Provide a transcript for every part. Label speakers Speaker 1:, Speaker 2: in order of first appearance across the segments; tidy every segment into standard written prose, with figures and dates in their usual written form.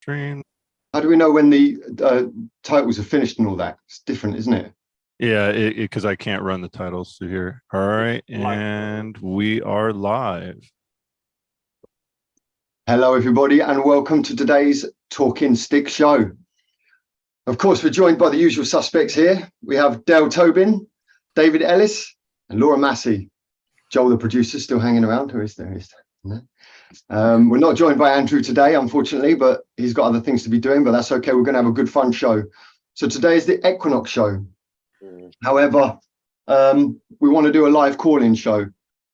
Speaker 1: Stream.
Speaker 2: How do we know when the titles are finished and all that? It's different, isn't it?
Speaker 1: Yeah, because I can't run the titles through here. All right, and we are live.
Speaker 2: Hello, everybody, and welcome to today's Talking Stick show. Of course, we're joined by the usual suspects here. We have Dale Tobin, David Ellis, and Laura Massey. Joel, the producer, still hanging around. Who is there? No. We're not joined by Andrew today, unfortunately, but he's got other things to be doing, but that's okay. We're going to have a good, fun show. So today is the Equinox show. However, we want to do a live call-in show.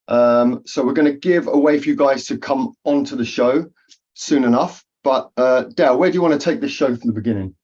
Speaker 2: So we're going to give a way for you guys to come onto the show soon enough. But Dale, where do you want to take this show from the beginning?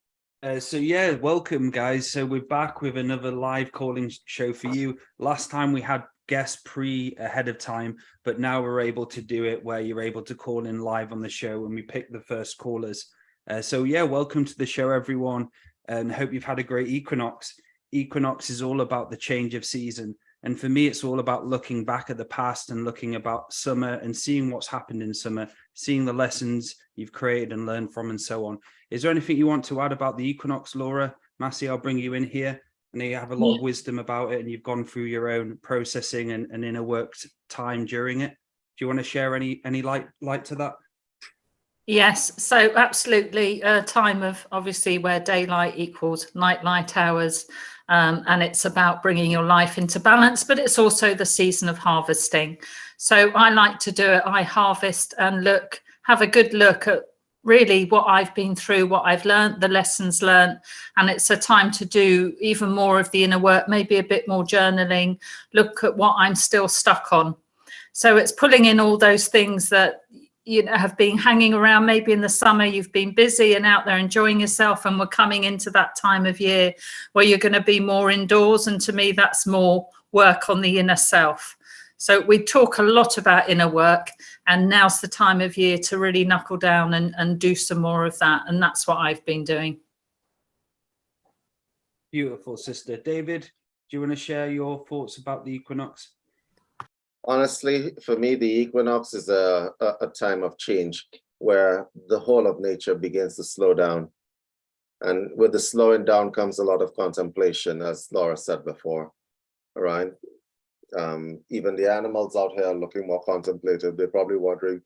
Speaker 3: So welcome guys. So we're back with another live calling show for you. Last time we had guests ahead of time, but now we're able to do it where you're able to call in live on the show and we pick the first callers. Welcome to the show, everyone, and hope you've had a great equinox. Equinox is all about the change of season. And for me, it's all about looking back at the past and looking about summer and seeing what's happened in summer, seeing the lessons you've created and learned from and so on. Is there anything you want to add about the equinox, Laura? Massey, I'll bring you in here. And you have a lot of wisdom about it and you've gone through your own processing and inner work time during it. Do you want to share any light to that?
Speaker 4: Yes, so absolutely a time of obviously where daylight equals night hours. And it's about bringing your life into balance, but it's also the season of harvesting. So I like to do it. I harvest and have a good look at really what I've been through, what I've learned, the lessons learned. And it's a time to do even more of the inner work, maybe a bit more journaling, look at what I'm still stuck on. So it's pulling in all those things that have been hanging around. Maybe in the summer you've been busy and out there enjoying yourself, and we're coming into that time of year where you're going to be more indoors, and to me that's more work on the inner self. So we talk a lot about inner work, and now's the time of year to really knuckle down and do some more of that, and that's what I've been doing.
Speaker 3: Beautiful, sister. David, do you want to share your thoughts about the equinox?
Speaker 5: Honestly, for me, the equinox is a time of change where the whole of nature begins to slow down. And with the slowing down comes a lot of contemplation, as Laura said before, right? Even the animals out here are looking more contemplative. They're probably wondering,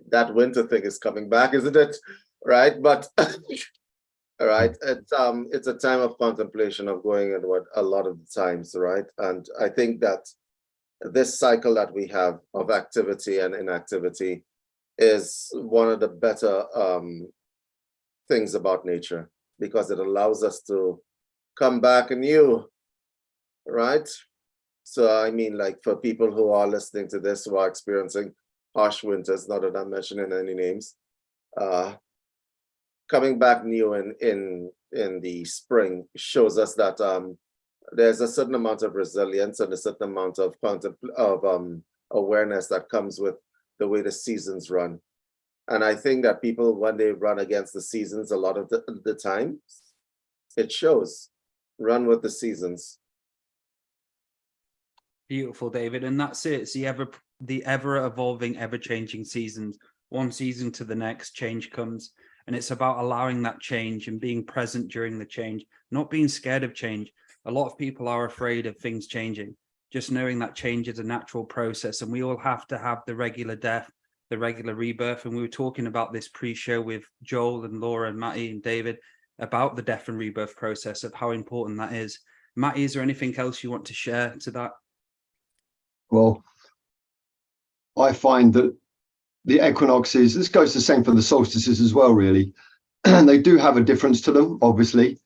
Speaker 5: that winter thing is coming back, isn't it? Right? But, all right, it's a time of contemplation, of going inward a lot of the times, right? And I think that this cycle that we have of activity and inactivity is one of the better things about nature, because it allows us to come back anew, right? So I mean, like, for people who are listening to this, who are experiencing harsh winters, not that I'm mentioning any names, coming back new in the spring shows us that there's a certain amount of resilience and a certain amount of awareness that comes with the way the seasons run. And I think that people, when they run against the seasons, a lot of the time, it shows. Run with the seasons.
Speaker 3: Beautiful, David. And that's it. It's the ever evolving, ever changing seasons. One season to the next, change comes. And it's about allowing that change and being present during the change, not being scared of change. A lot of people are afraid of things changing, just knowing that change is a natural process, and we all have to have the regular death, the regular rebirth. And we were talking about this pre-show with Joel and Laura and Maty and David about the death and rebirth process, of how important that is. Maty, is there anything else you want to share to that?
Speaker 2: Well, I find that the equinoxes, this goes the same for the solstices as well, really. They do have a difference to them, obviously.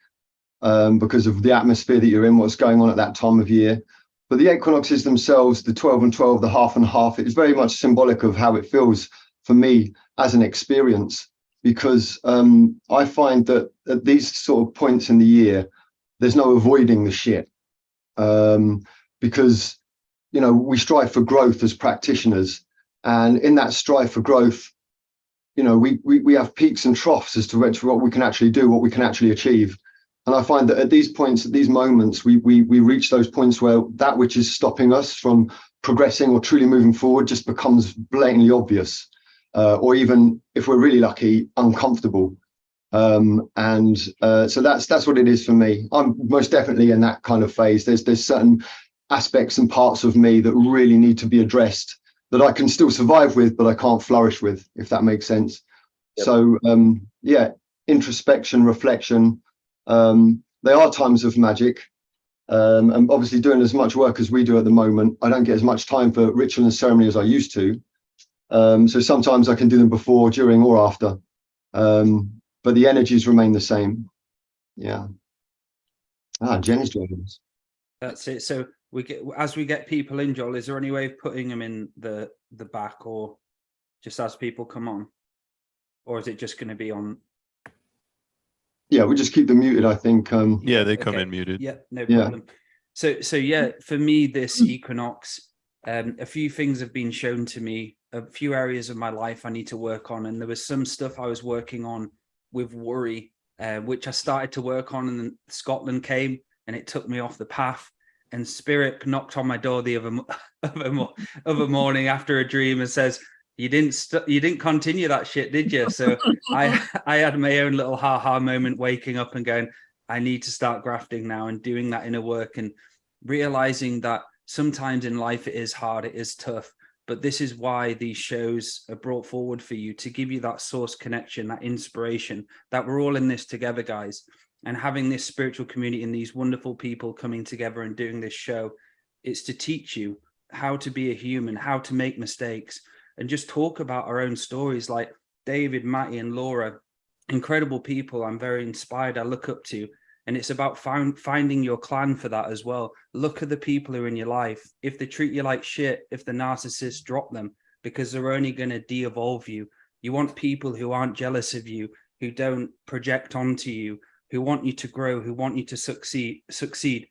Speaker 2: Because of the atmosphere that you're in, what's going on at that time of year. But the equinoxes themselves, the 12 and 12, the half and half, it is very much symbolic of how it feels for me as an experience, because I find that at these sort of points in the year, there's no avoiding the shit, because, we strive for growth as practitioners. And in that strive for growth, we have peaks and troughs as to what we can actually do, what we can actually achieve. And I find that at these points, at these moments, we reach those points where that which is stopping us from progressing or truly moving forward just becomes blatantly obvious. or even if we're really lucky, uncomfortable. So that's what it is for me. I'm most definitely in that kind of phase. There's certain aspects and parts of me that really need to be addressed, that I can still survive with, but I can't flourish with, if that makes sense. Yep. So yeah, introspection, reflection, they are times of magic. And obviously doing as much work as we do at the moment, I don't get as much time for ritual and ceremony as I used to. So sometimes I can do them before, during, or after. But the energies remain the same. Yeah. Jen's joining us.
Speaker 3: That's it. So as we get people in, Joel, is there any way of putting them in the back, or just as people come on, or is it just going to be on? Yeah,
Speaker 2: we just keep them muted, I think.
Speaker 1: Yeah, they come in muted.
Speaker 3: Yeah, no problem. So yeah, for me, this equinox, a few things have been shown to me, a few areas of my life I need to work on, and there was some stuff I was working on with worry, which I started to work on, and then Scotland came and it took me off the path. And Spirit knocked on my door the other morning after a dream and says, you didn't continue that shit, did you? So I had my own little ha-ha moment, waking up and going, I need to start grafting now, and doing that inner work and realizing that sometimes in life it is hard, it is tough. But this is why these shows are brought forward for you, to give you that source connection, that inspiration, that we're all in this together, guys. And having this spiritual community and these wonderful people coming together and doing this show, it's to teach you how to be a human, how to make mistakes, and just talk about our own stories. Like David, Maty, and Laura, incredible people I'm very inspired, I look up to. And it's about finding your clan for that as well. Look at the people who are in your life. If they treat you like shit, if the narcissists, drop them, because they're only going to de-evolve you. You want people who aren't jealous of you, who don't project onto you, who want you to grow, who want you to succeed.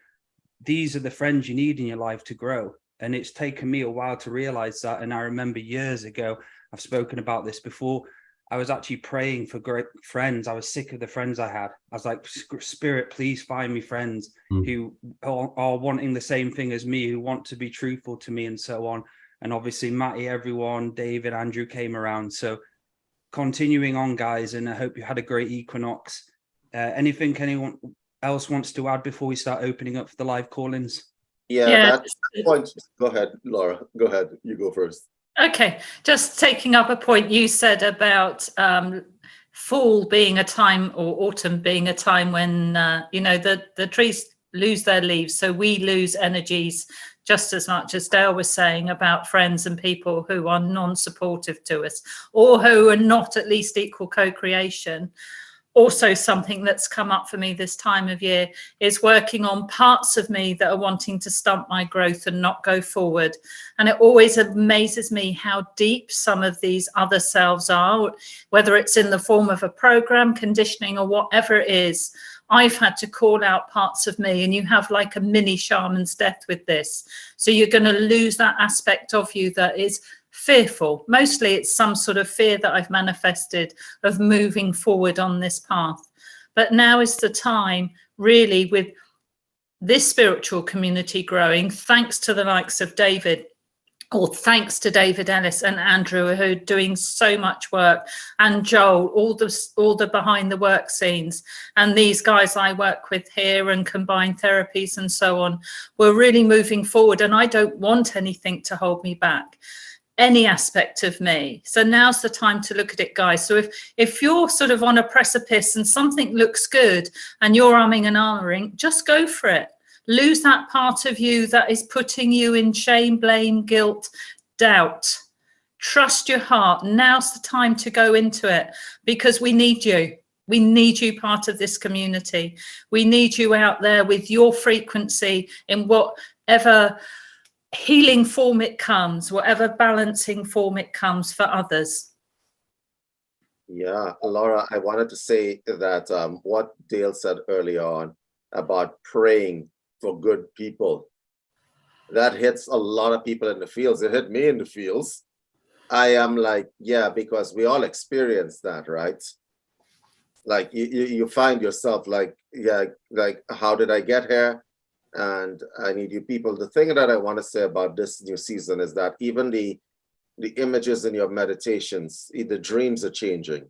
Speaker 3: These are the friends you need in your life to grow. And it's taken me a while to realize that. And I remember years ago, I've spoken about this before, I was actually praying for great friends. I was sick of the friends I had. I was like, Spirit, please find me friends who are wanting the same thing as me, who want to be truthful to me, and so on. And obviously Maty, everyone, David, Andrew came around. So continuing on, guys, and I hope you had a great equinox. Anything anyone else wants to add before we start opening up for the live call-ins?
Speaker 5: Yeah. That's the point. Go ahead, Laura. Go ahead. You go first.
Speaker 4: Okay, just taking up a point you said about fall being a time, or autumn being a time when the trees lose their leaves, so we lose energies just as much as Dale was saying about friends and people who are non-supportive to us, or who are not at least equal co-creation. Also, something that's come up for me this time of year is working on parts of me that are wanting to stunt my growth and not go forward. And it always amazes me how deep some of these other selves are, whether it's in the form of a program, conditioning, or whatever it is. I've had to call out parts of me, and you have like a mini shaman's death with this. So you're going to lose that aspect of you that is fearful. Mostly it's some sort of fear that I've manifested of moving forward on this path. But now is the time, really, with this spiritual community growing, thanks to the likes of David, or thanks to David Ellis and Andrew, who are doing so much work, and Joel, all the behind the work scenes, and these guys I work with here, and combined therapies and so on. We're really moving forward, and I don't want anything to hold me back, any aspect of me. So now's the time to look at it, guys. So if you're sort of on a precipice and something looks good and you're umming and ahhing, just go for it. Lose that part of you that is putting you in shame, blame, guilt, doubt. Trust your heart. Now's the time to go into it, because we need you. We need you part of this community. We need you out there with your frequency in whatever healing form it comes, whatever balancing form it comes for others.
Speaker 5: Yeah, Laura, I wanted to say that what Dale said earlier on about praying for good people, that hits a lot of people in the fields. It hit me in the fields. I am like, yeah, because we all experience that, right? Like you find yourself like, yeah, like, how did I get here? And I need you people. The thing that I want to say about this new season is that even the the images in your meditations, the dreams are changing,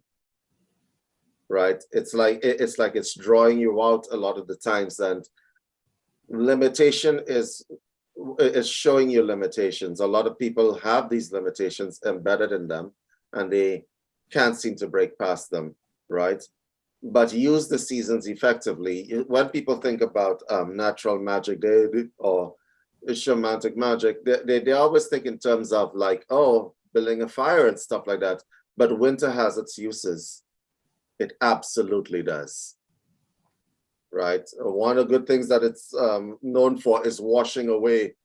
Speaker 5: right? It's like it's drawing you out a lot of the times, and limitation is showing you limitations. A lot of people have these limitations embedded in them, and they can't seem to break past them, right? But use the seasons effectively. When people think about natural magic, or shamanic magic, they always think in terms of like, oh, building a fire and stuff like that. But winter has its uses. It absolutely does. Right. One of the good things that it's known for is washing away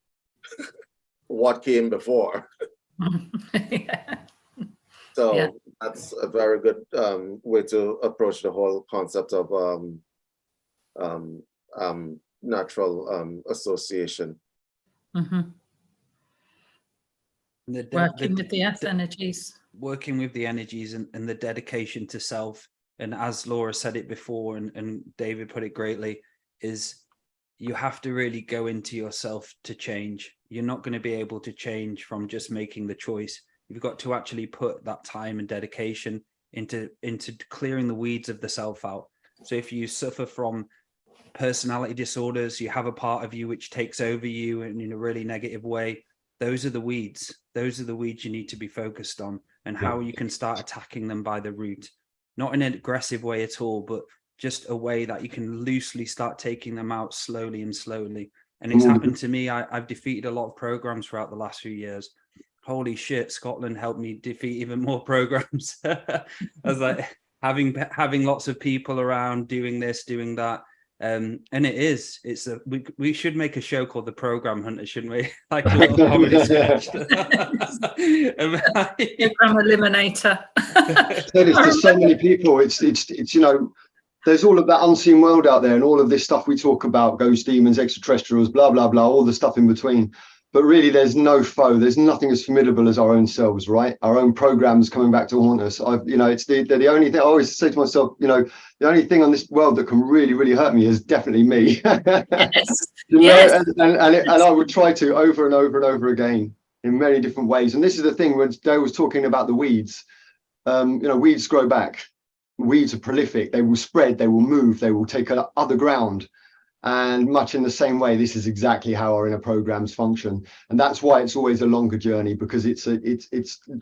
Speaker 5: what came before.
Speaker 4: Yeah.
Speaker 5: So
Speaker 4: Yeah.
Speaker 5: that's a very good way to approach the whole concept of natural association.
Speaker 4: Mhm. Working with the earth energies.
Speaker 3: Working with the energies and the dedication to self. And as Laura said it before, and David put it greatly, is you have to really go into yourself to change. You're not going to be able to change from just making the choice. You've got to actually put that time and dedication into clearing the weeds of the self out. So if you suffer from personality disorders, you have a part of you which takes over you in a really negative way, those are the weeds. Those are the weeds you need to be focused on, and how you can start attacking them by the root. Not in an aggressive way at all, but just a way that you can loosely start taking them out slowly and slowly. And it's happened to me. I've defeated a lot of programs throughout the last few years. Holy shit, Scotland helped me defeat even more programs. I was like having lots of people around doing this, doing that. And we should make a show called The Program Hunter, shouldn't we? Like a little comedy sketch.
Speaker 4: Program eliminator.
Speaker 2: There's just so many people. It's you know, there's all of that unseen world out there, and all of this stuff we talk about, ghosts, demons, extraterrestrials, blah blah blah, all the stuff in between. But really, there's no foe. There's nothing as formidable as our own selves, right? Our own programs coming back to haunt us. It's the only thing I always say to myself. The only thing on this world that can really, really hurt me is definitely me.
Speaker 4: Yes.
Speaker 2: Yes. And I would try to over and over and over again in many different ways. And this is the thing when Dale was talking about the weeds. Weeds grow back. Weeds are prolific. They will spread. They will move. They will take other ground. And much in the same way, this is exactly how our inner programs function. And that's why it's always a longer journey, because it's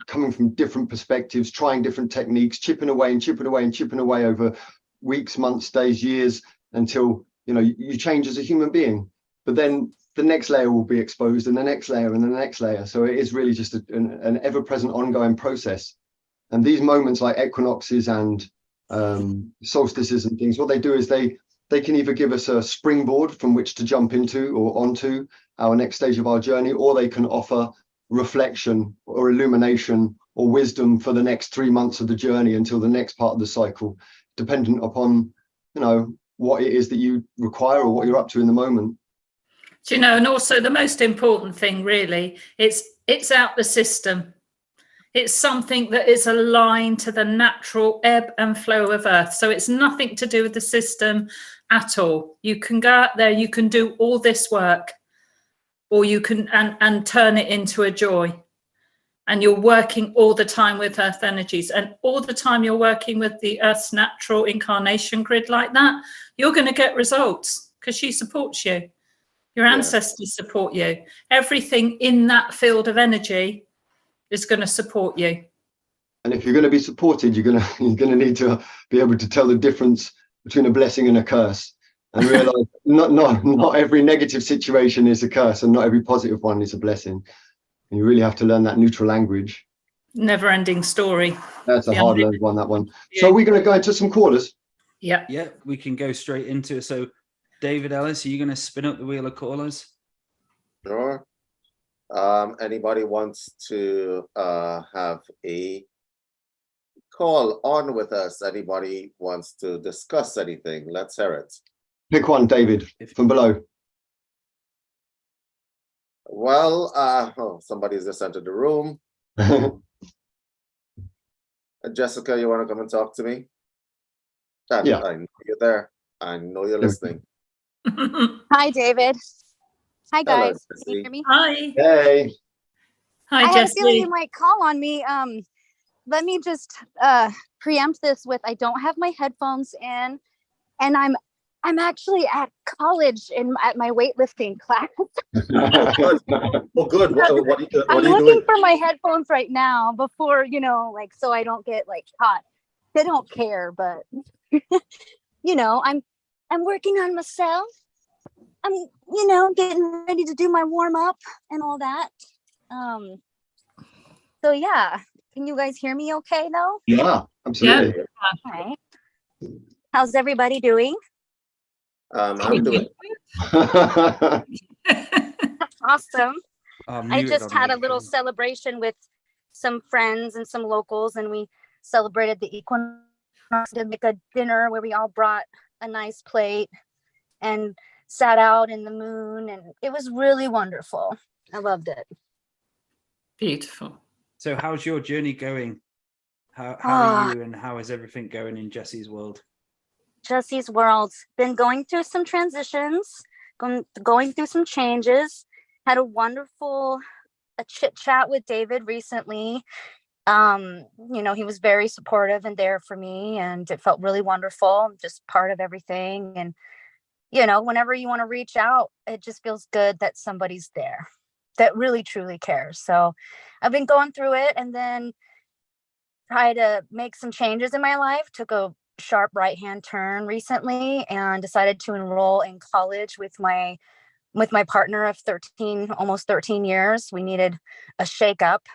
Speaker 2: coming from different perspectives, trying different techniques, chipping away and chipping away and chipping away over weeks, months, days, years, until you change as a human being. But then the next layer will be exposed, and the next layer, and the next layer. So it is really just an ever-present ongoing process. And these moments like equinoxes and solstices and things, what they do is they can either give us a springboard from which to jump into or onto our next stage of our journey, or they can offer reflection or illumination or wisdom for the next 3 months of the journey until the next part of the cycle, dependent upon, what it is that you require or what you're up to in the moment.
Speaker 4: Do you know, and also the most important thing really, it's out the system. It's something that is aligned to the natural ebb and flow of Earth. So it's nothing to do with the system at all. You can go out there, you can do all this work, or you can and turn it into a joy. And you're working all the time with Earth energies, and all the time you're working with the Earth's natural incarnation grid like that, you're going to get results because she supports you. Your ancestors support you. Everything in that field of energy is going to support you.
Speaker 2: And if you're going to be supported, you're going to need to be able to tell the difference between a blessing and a curse, and realize not every negative situation is a curse, and not every positive one is a blessing. And you really have to learn that neutral language.
Speaker 4: Never-ending story.
Speaker 2: That's a hard-learned one, that one. So we're going to go into some callers.
Speaker 4: Yeah.
Speaker 3: Yeah, we can go straight into it. So, David Ellis, are you going to spin up the wheel of callers?
Speaker 5: Sure. Anybody wants to have a call on with us? Anybody wants to discuss anything? Let's hear it.
Speaker 2: Pick one, David, from below.
Speaker 5: Well, somebody's just entered the room. Jessica, you want to come and talk to me?
Speaker 2: Yeah.
Speaker 5: I know you're there. I know you're listening.
Speaker 6: Hi, David. Hi, guys.
Speaker 5: Hello,
Speaker 6: Can you hear me?
Speaker 4: Hi.
Speaker 2: Hey.
Speaker 4: Hi,
Speaker 6: I had a feeling
Speaker 4: Jessie.
Speaker 6: you might call on me. Let me just preempt this with I don't have my headphones in, and I'm actually at college at my weightlifting class.
Speaker 5: Oh, good. What
Speaker 6: I'm
Speaker 5: are you
Speaker 6: looking
Speaker 5: doing?
Speaker 6: for my headphones right now before, like, so I don't get like caught. They don't care, but I'm working on myself. I'm, getting ready to do my warm up and all that. So yeah, can you guys hear me okay though?
Speaker 2: Yeah, absolutely.
Speaker 6: All right. How's everybody doing?
Speaker 5: I'm doing.
Speaker 6: Awesome. I
Speaker 3: Muted
Speaker 6: just
Speaker 3: on
Speaker 6: had a
Speaker 3: my
Speaker 6: little
Speaker 3: phone.
Speaker 6: celebration with some friends and some locals, and we celebrated the Equinox. Did make a dinner where we all brought a nice plate and sat out in the moon, and it was really wonderful. I loved it.
Speaker 4: Beautiful.
Speaker 3: So how's your journey going? How
Speaker 6: Ah.
Speaker 3: are you, and how is everything going in Jesse's world?
Speaker 6: Jesse's world's been going through some transitions, going through some changes. Had a wonderful chit chat with David recently. He was very supportive and there for me, and it felt really wonderful, just part of everything. And whenever you want to reach out, it just feels good that somebody's there that really truly cares. So I've been going through it, and then try to make some changes in my life. Took a sharp right-hand turn recently and decided to enroll in college with my partner of almost 13 years. We needed a shakeup.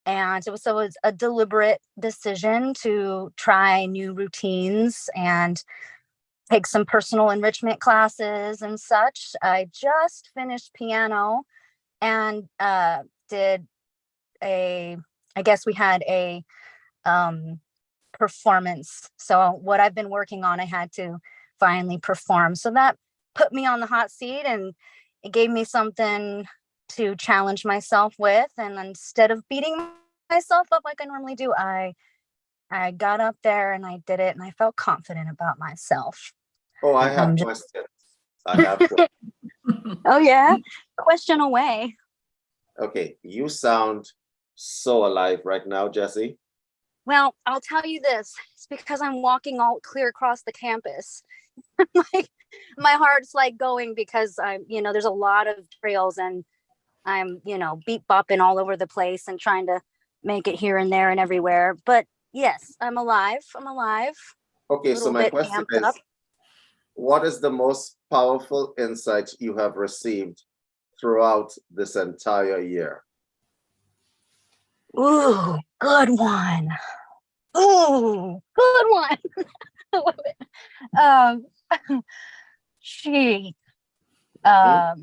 Speaker 6: And it was a deliberate decision to try new routines and take some personal enrichment classes and such. I just finished piano and we had a performance. So what I've been working on, I had to finally perform. So that put me on the hot seat, and it gave me something to challenge myself with. And instead of beating myself up like I normally do, I got up there and I did it, and I felt confident about myself.
Speaker 5: Oh, I have questions. I have questions.
Speaker 6: Oh yeah, question away.
Speaker 5: Okay, you sound so alive right now, Jessie.
Speaker 6: Well, I'll tell you this. It's because I'm walking all clear across the campus. My heart's like going because there's a lot of trails, and I'm, beat bopping all over the place and trying to make it here and there and everywhere. But yes, I'm alive.
Speaker 5: Okay, so my question is, what is the most powerful insight you have received throughout this entire year?
Speaker 6: Ooh, good one. Ooh, good one. I love it.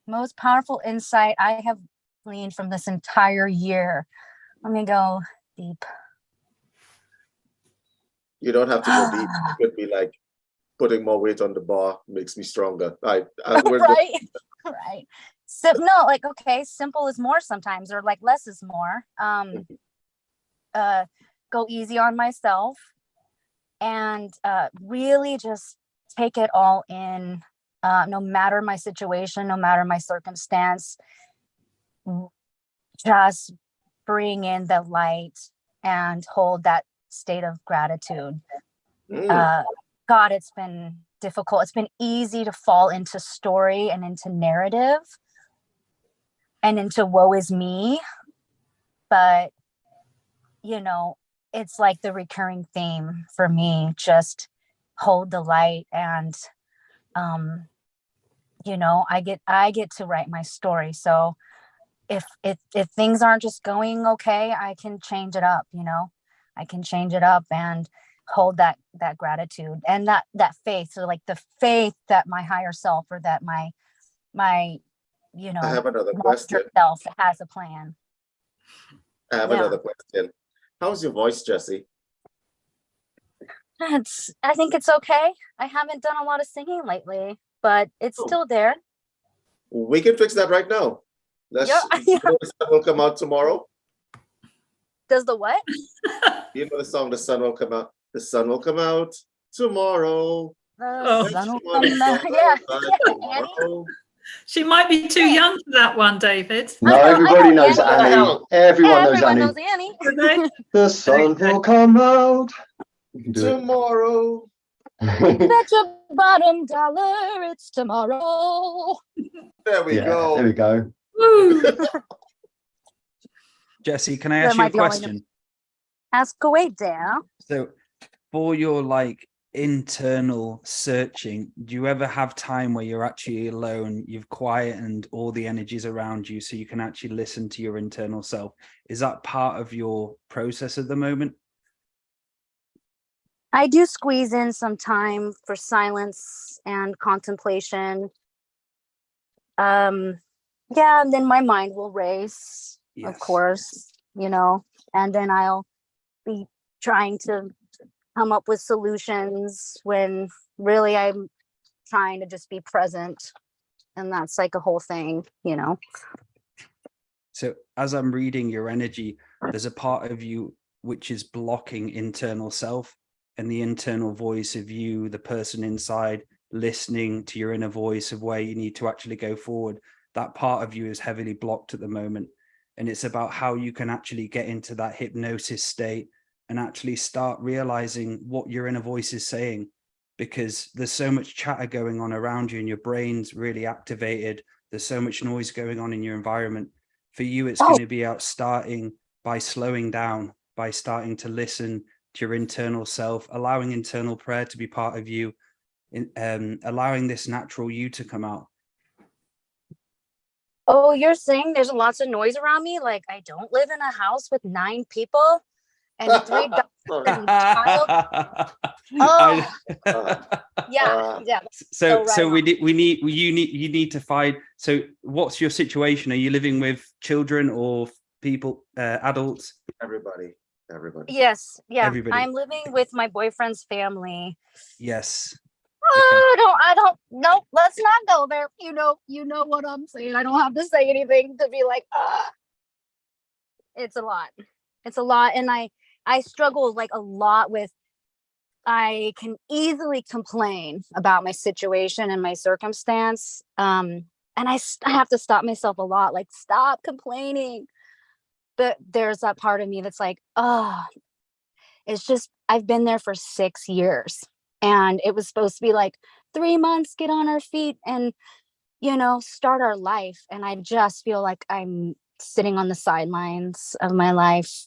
Speaker 6: Most powerful insight I have gleaned from this entire year. Let me go deep.
Speaker 5: You don't have to go deep. It could be like putting more weight on the bar makes me stronger. Right.
Speaker 6: So no, like, okay, simple is more sometimes, or like less is more. Go easy on myself, and really just take it all in, no matter my situation, no matter my circumstance. Just bring in the light and hold that state of gratitude. God, it's been difficult. It's been easy to fall into story and into narrative and into woe is me. But, it's like the recurring theme for me, just hold the light. And, I get to write my story. So if things aren't just going okay, I can change it up, I can change it up and hold that gratitude and that faith. So like the faith that my higher self, or that my
Speaker 5: I have another question.
Speaker 6: Self has a plan.
Speaker 5: I have another question. How's your voice, Jessie?
Speaker 6: I think it's okay. I haven't done a lot of singing lately, but it's still there.
Speaker 5: We can fix that right now. The sun will come out tomorrow.
Speaker 6: Does the what?
Speaker 5: You know the song, The Sun Will Come Out. The sun will come out tomorrow.
Speaker 6: The sun will come out. Yeah.
Speaker 5: Tomorrow.
Speaker 4: She might be too young for that one, David.
Speaker 2: No,
Speaker 6: I know
Speaker 2: everybody knows
Speaker 6: Annie.
Speaker 2: Annie. Everyone knows
Speaker 6: Everyone
Speaker 2: Annie.
Speaker 6: knows Annie.
Speaker 4: Do they?
Speaker 2: The sun will come out. You can do it.
Speaker 5: Tomorrow.
Speaker 6: Bet your bottom dollar it's tomorrow.
Speaker 5: There we
Speaker 2: Yeah,
Speaker 5: go.
Speaker 2: there we go.
Speaker 4: Woo.
Speaker 3: Jesse, can I
Speaker 6: That
Speaker 3: ask you a
Speaker 6: might be all I know.
Speaker 3: question?
Speaker 6: Ask away, Dale.
Speaker 3: So for your like internal searching, do you ever have time where you're actually alone, you've quietened all the energies around you so you can actually listen to your internal self? Is that part of your process at the moment?
Speaker 6: I do squeeze in some time for silence and contemplation. Yeah, and then my mind will race, of
Speaker 3: Yes.
Speaker 6: course, and then I'll be trying to come up with solutions when really I'm trying to just be present. And that's like a whole thing.
Speaker 3: So as I'm reading your energy, there's a part of you which is blocking internal self, and the internal voice of you, the person inside, listening to your inner voice of where you need to actually go forward. That part of you is heavily blocked at the moment. And it's about how you can actually get into that hypnosis state and actually start realizing what your inner voice is saying, because there's so much chatter going on around you and your brain's really activated. There's so much noise going on in your environment. For you, it's going to be out starting by slowing down, by starting to listen to your internal self, allowing internal prayer to be part of you, allowing this natural you to come out.
Speaker 6: Oh, you're saying there's lots of noise around me? Like I don't live in a house with 9 people and 3 dogs and child. Oh, yeah.
Speaker 3: So
Speaker 6: right on.
Speaker 3: you need to find. So what's your situation? Are you living with children or people, adults?
Speaker 5: Everybody.
Speaker 6: Yes, yeah.
Speaker 3: Everybody.
Speaker 6: I'm living with my boyfriend's family.
Speaker 3: Yes.
Speaker 6: No, let's not go there. You know what I'm saying. I don't have to say anything to be like, it's a lot. And I struggle like a lot with, I can easily complain about my situation and my circumstance. And I have to stop myself a lot, like stop complaining. But there's that part of me that's like, it's just, I've been there for 6 years and it was supposed to be like 3 months, get on our feet and, start our life. And I just feel like I'm sitting on the sidelines of my life,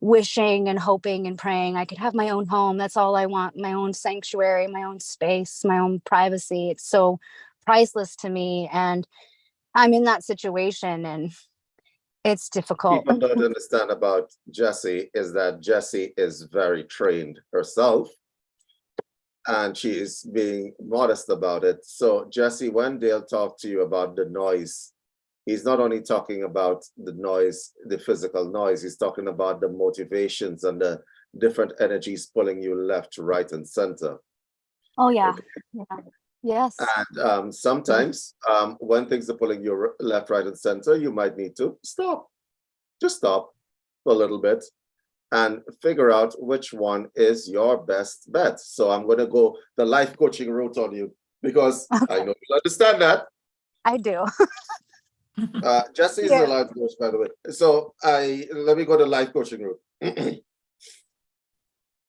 Speaker 6: wishing and hoping and praying I could have my own home. That's all I want. My own sanctuary, my own space, my own privacy. It's so priceless to me. And I'm in that situation and it's difficult.
Speaker 5: People don't understand about Jessie is that Jessie is very trained herself and she is being modest about it. So Jessie, when Dale talked to you about the noise, he's not only talking about the noise, the physical noise, he's talking about the motivations and the different energies pulling you left, right, and center.
Speaker 6: Oh, yeah.
Speaker 5: Okay.
Speaker 6: Yeah. Yes.
Speaker 5: And sometimes when things are pulling you left, right, and center, you might need to stop. Just stop for a little bit and figure out which one is your best bet. So I'm going to go the life coaching route on you because I know you understand that.
Speaker 6: I do.
Speaker 5: Jessie is a life coach, by the way. So let me go the life coaching route.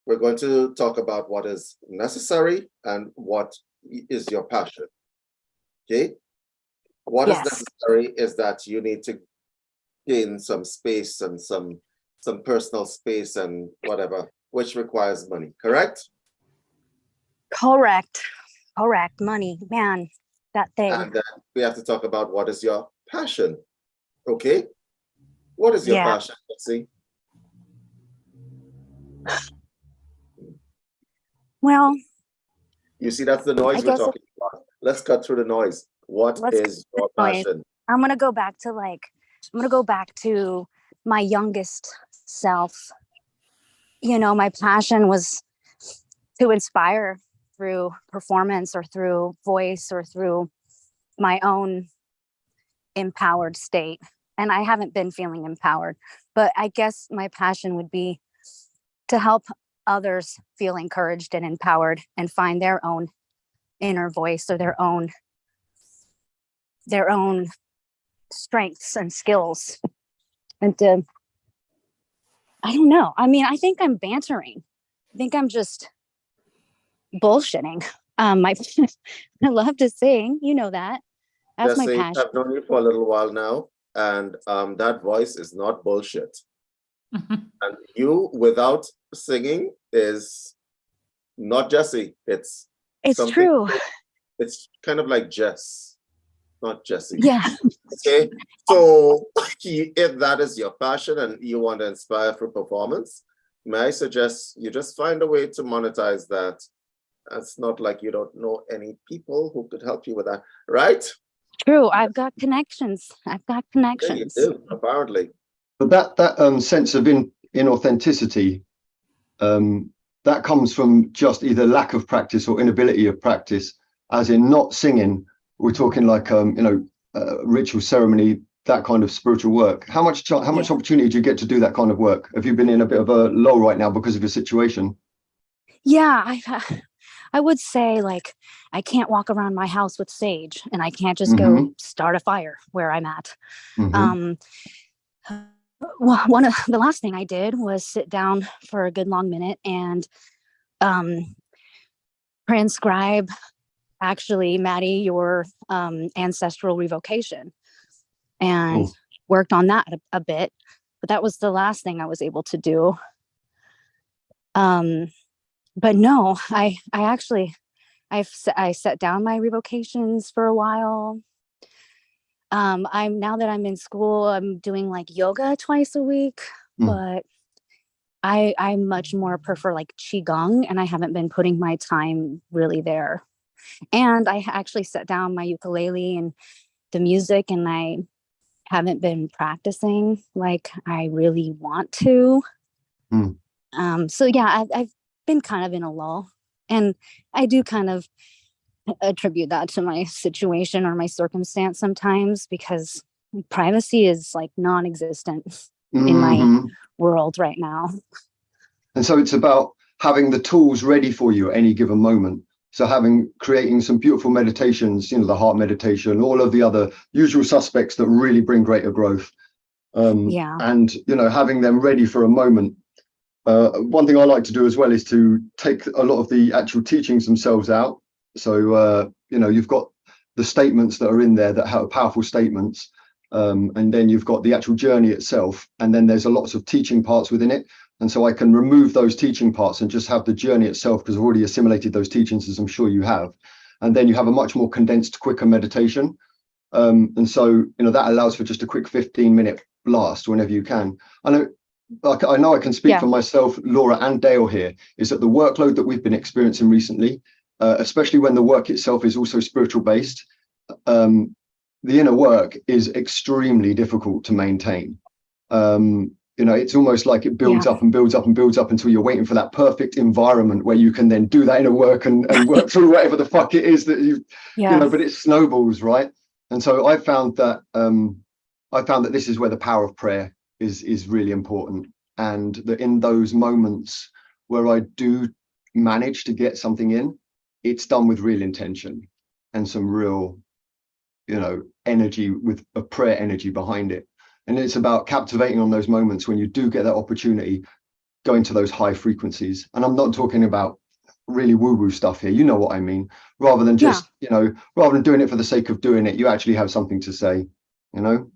Speaker 5: We're going to talk about what is necessary and what is your passion. Okay? What is necessary is that you need to gain some space and some personal space and whatever, which requires money, correct?
Speaker 6: Correct. Money, man, that thing.
Speaker 5: And then we have to talk about what is your passion. Okay? What is your passion, Betsy?
Speaker 6: Well,
Speaker 5: you see, that's the noise we're talking about. Let's cut through the noise. What is your passion?
Speaker 6: I'm gonna go back to my youngest self. My passion was to inspire through performance or through voice or through my own empowered state. And I haven't been feeling empowered, but I guess my passion would be to help others feel encouraged and empowered and find their own inner voice or their own their own strengths and skills. And I don't know. I mean, I think I'm bantering. I think I'm just bullshitting. I love to sing, you know that. That's my
Speaker 5: Jesse,
Speaker 6: passion.
Speaker 5: I've known you for a little while now, and that voice is not bullshit. And you without singing is not Jesse. It's
Speaker 6: true.
Speaker 5: It's kind of like Jess, not Jesse.
Speaker 6: Yeah.
Speaker 5: Okay. So if that is your passion and you want to inspire through performance, may I suggest you just find a way to monetize that. It's not like you don't know any people who could help you with that, right?
Speaker 6: True. I've got connections.
Speaker 5: Yeah, you do, apparently.
Speaker 2: But that sense of inauthenticity, that comes from just either lack of practice or inability of practice, as in not singing. We're talking like ritual ceremony, that kind of spiritual work. How much opportunity do you get to do that kind of work? Have you been in a bit of a lull right now because of your situation?
Speaker 6: Yeah, I would say, like, I can't walk around my house with sage, and I can't just go start a fire where I'm at. Well, the last thing I did was sit down for a good long minute and transcribe, actually, Maty, your ancestral revocation, and worked on that a bit. But that was the last thing I was able to do. But no, I set down my revocations for a while. Now that I'm in school, I'm doing like yoga twice a week, but I much more prefer like qigong, and I haven't been putting my time really there. And I actually set down my ukulele and the music, and I haven't been practicing like I really want to. So yeah, I've been kind of in a lull, and I do kind of attribute that to my situation or my circumstance sometimes, because privacy is like non-existent in my world right now.
Speaker 2: And so it's about having the tools ready for you at any given moment. So creating some beautiful meditations, the heart meditation, all of the other usual suspects that really bring greater growth. And having them ready for a moment. One thing I like to do as well is to take a lot of the actual teachings themselves out. So, you've got the statements that are in there that have powerful statements. And then you've got the actual journey itself. And then there's lots of teaching parts within it. And so I can remove those teaching parts and just have the journey itself, because I've already assimilated those teachings, as I'm sure you have. And then you have a much more condensed, quicker meditation. And so, that allows for just a quick 15-minute blast whenever you can. I know I can speak for myself, Laura, and Dale here, is that the workload that we've been experiencing recently, especially when the work itself is also spiritual based, the inner work is extremely difficult to maintain. It's almost like it builds up and builds up and builds up until you're waiting for that perfect environment where you can then do that inner work and work through whatever the fuck it is that but it snowballs, right? And so I found that this is where the power of prayer is really important, and that in those moments where I do manage to get something in, it's done with real intention and some real energy, with a prayer energy behind it. And it's about captivating on those moments when you do get that opportunity, going to those high frequencies. And I'm not talking about really woo-woo stuff here, you know what I mean, rather than just rather than doing it for the sake of doing it, you actually have something to say, and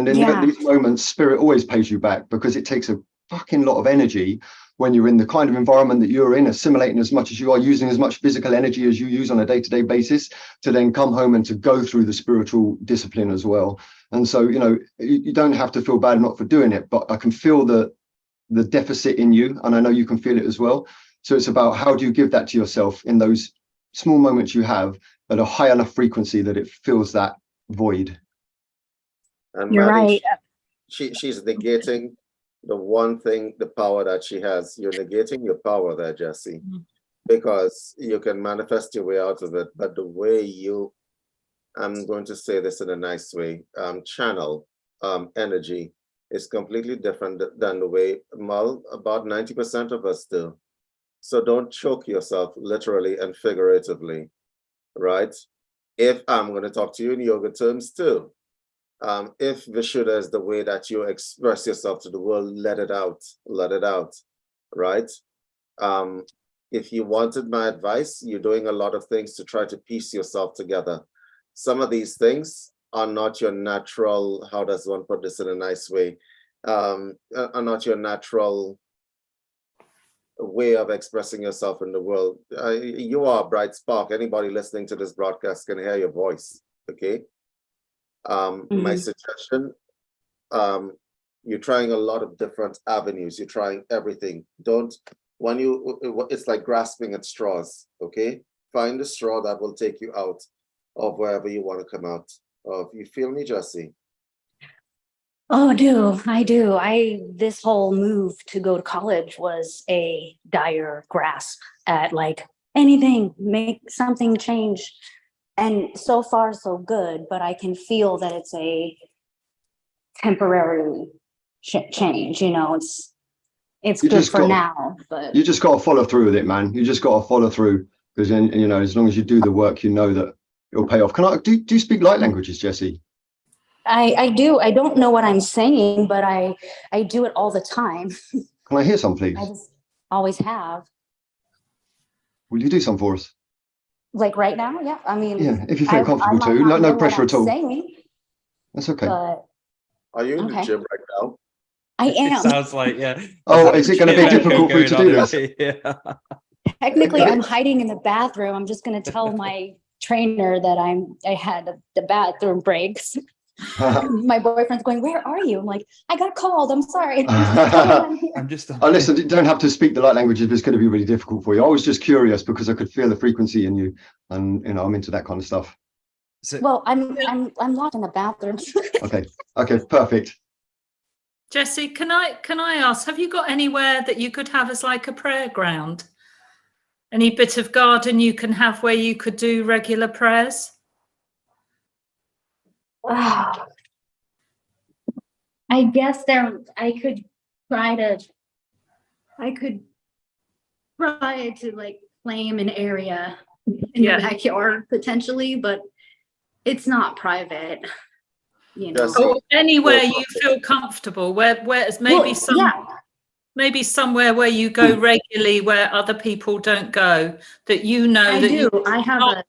Speaker 2: in these moments, spirit always pays you back, because it takes a fucking lot of energy when you're in the kind of environment that you're in, assimilating as much as you are, using as much physical energy as you use on a day-to-day basis, to then come home and to go through the spiritual discipline as well. And so, you don't have to feel bad not for doing it, but I can feel the deficit in you, and I know you can feel it as well. So it's about, how do you give that to yourself in those small moments you have at a high enough frequency that it fills that void.
Speaker 5: And
Speaker 6: you're
Speaker 5: Maty,
Speaker 6: right.
Speaker 5: She's negating the one thing, the power that she has. You're negating your power there, Jesse, because you can manifest your way out of it, but the way you, I'm going to say this in a nice way, channel energy is completely different than the way about 90% of us do. So don't choke yourself literally and figuratively, right? if I'm going to talk to you in yoga terms too, if Vishuddha is the way that you express yourself to the world, let it out, right? If you wanted my advice, you're doing a lot of things to try to piece yourself together. Some of these things are not your natural, how does one put this in a nice way, are not your natural way of expressing yourself in the world. You are a bright spark. Anybody listening to this broadcast can hear your voice, okay? My suggestion, you're trying a lot of different avenues. You're trying everything. It's like grasping at straws, okay? Find a straw that will take you out of wherever you want to come out of. You feel me, Jessie?
Speaker 7: Oh, I do. This whole move to go to college was a dire grasp at like anything, make something change. And so far, so good, but I can feel that it's a temporary change, it's good for now, but
Speaker 2: you just got to follow through with it, man. You just got to follow through, because then, as long as you do the work, that it'll pay off. Do you speak light languages, Jessie?
Speaker 7: I do. I don't know what I'm saying, but I do it all the time.
Speaker 2: Can I hear some, please?
Speaker 7: I just always have.
Speaker 2: Will you do some for us?
Speaker 7: Like right now? Yeah. I mean,
Speaker 2: yeah, if you feel comfortable to. No pressure at all. That's okay.
Speaker 7: But,
Speaker 5: are you in the gym right now?
Speaker 7: I am.
Speaker 3: It sounds like, yeah.
Speaker 2: Oh, is it going to be difficult for you to do this?
Speaker 3: Yeah.
Speaker 7: Technically, I'm hiding in the bathroom. I'm just going to tell my trainer that I had the bathroom breaks. My boyfriend's going, "Where are you?" I'm like, "I got called. I'm sorry."
Speaker 3: I'm just.
Speaker 2: Listen, you don't have to speak the light languages. It's going to be really difficult for you. I was just curious because I could feel the frequency in you, and I'm into that kind of stuff.
Speaker 3: So,
Speaker 7: well, I'm locked in the bathroom.
Speaker 2: Okay, perfect.
Speaker 4: Jessie, can I ask, have you got anywhere that you could have as like a prayer ground? Any bit of garden you can have where you could do regular prayers?
Speaker 7: I guess I could try to like claim an area in the backyard potentially, but it's not private,
Speaker 4: Or anywhere you feel comfortable, where maybe maybe somewhere where you go regularly where other people don't go, that
Speaker 7: I have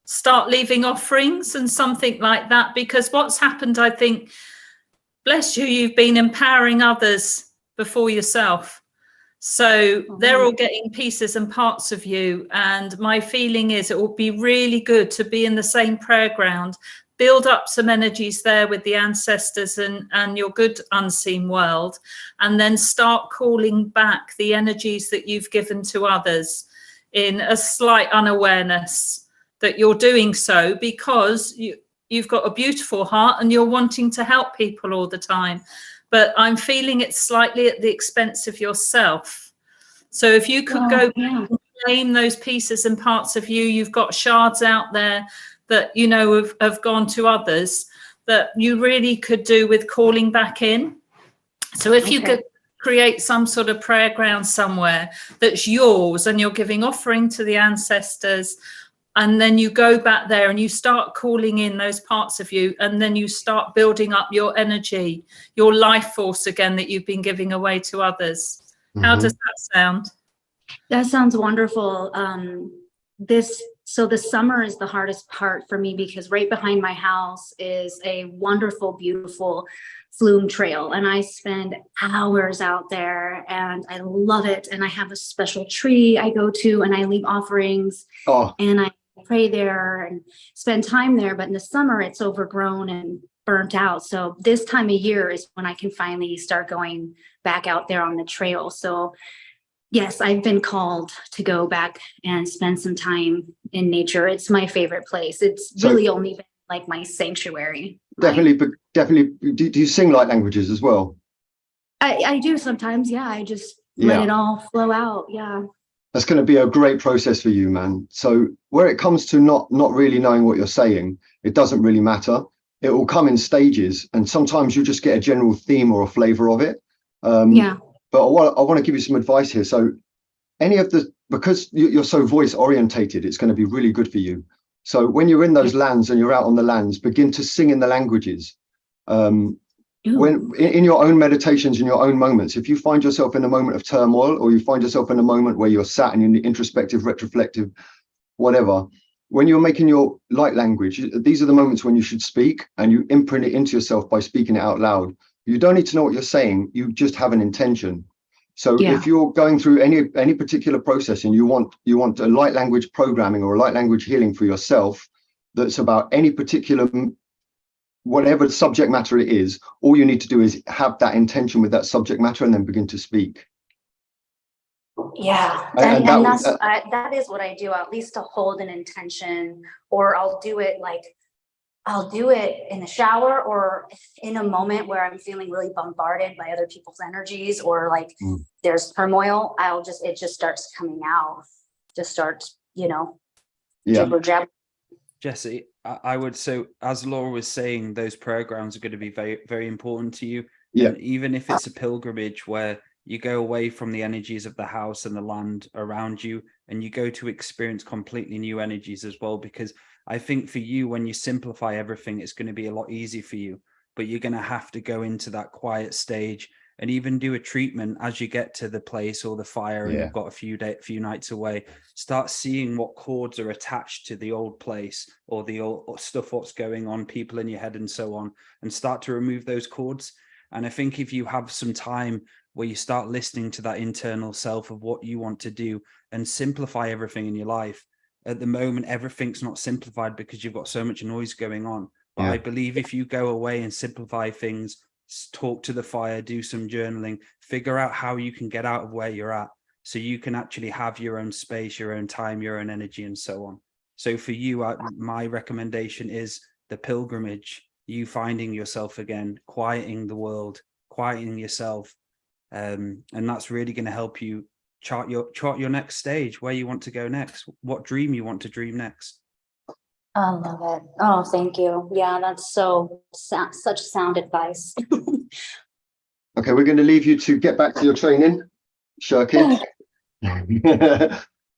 Speaker 4: start leaving offerings and something like that, because what's happened, I think, bless you, you've been empowering others before yourself. So they're all getting pieces and parts of you. And my feeling is it will be really good to be in the same prayer ground, build up some energies there with the ancestors and your good unseen world, and then start calling back the energies that you've given to others in a slight unawareness that you're doing so, because you've got a beautiful heart and you're wanting to help people all the time. But I'm feeling it's slightly at the expense of yourself. So if you could go and claim those pieces and parts of you, you've got shards out there that have gone to others, that you really could do with calling back in. So if you could create some sort of prayer ground somewhere that's yours and you're giving offering to the ancestors, and then you go back there and you start calling in those parts of you, and then you start building up your energy, your life force again that you've been giving away to others. How does that sound?
Speaker 7: That sounds wonderful. So the summer is the hardest part for me, because right behind my house is a wonderful, beautiful flume trail, and I spend hours out there and I love it. And I have a special tree I go to and I leave offerings and I pray there and spend time there. But in the summer it's overgrown and burnt out. So this time of year is when I can finally start going back out there on the trail. So yes, I've been called to go back and spend some time in nature. It's my favorite place. It's really only been like my sanctuary.
Speaker 2: Definitely, but definitely. Do you sing light languages as well?
Speaker 7: I do sometimes. Yeah, I just let it all flow out. Yeah.
Speaker 2: That's going to be a great process for you, man. So where it comes to not really knowing what you're saying, it doesn't really matter. It will come in stages, and sometimes you just get a general theme or a flavor of it. But I want to give you some advice here. So because you're so voice orientated, it's going to be really good for you. So when you're in those lands and you're out on the lands, begin to sing in the languages. When in your own meditations, in your own moments, if you find yourself in a moment of turmoil, or you find yourself in a moment where you're sat and you're introspective, retroflective, whatever, when you're making your light language, these are the moments when you should speak, and you imprint it into yourself by speaking it out loud. You don't need to know what you're saying, you just have an intention. So if you're going through any particular process and you want a light language programming or a light language healing for yourself, that's about any particular, whatever subject matter it is, all you need to do is have that intention with that subject matter and then begin to speak.
Speaker 7: Yeah, and that is what I do. At least to hold an intention, or I'll do it in the shower, or in a moment where I'm feeling really bombarded by other people's energies, or like there's turmoil. It just starts coming out, just starts, jibber jabber.
Speaker 3: Jesse, I would, so as Laura was saying, those programs are going to be very, very important to you.
Speaker 2: Yeah.
Speaker 3: And even if it's a pilgrimage where you go away from the energies of the house and the land around you, and you go to experience completely new energies as well, because I think for you, when you simplify everything, it's going to be a lot easier for you, but you're going to have to go into that quiet stage and even do a treatment as you get to the place or the fire, and you've got a few nights away. Start seeing what cords are attached to the old place, or the old stuff, what's going on, people in your head and so on, and start to remove those cords. And I think if you have some time where you start listening to that internal self of what you want to do and simplify everything in your life. At the moment, everything's not simplified because you've got so much noise going on. But I believe if you go away and simplify things, talk to the fire, do some journaling, figure out how you can get out of where you're at, so you can actually have your own space, your own time, your own energy, and so on. So for you, my recommendation is the pilgrimage, you finding yourself again, quieting the world, quieting yourself. And that's really going to help you chart your next stage, where you want to go next, what dream you want to dream next.
Speaker 7: I love it. Oh, thank you. Yeah, that's such sound advice.
Speaker 2: Okay, we're going to leave you to get back to your training, Shirky. And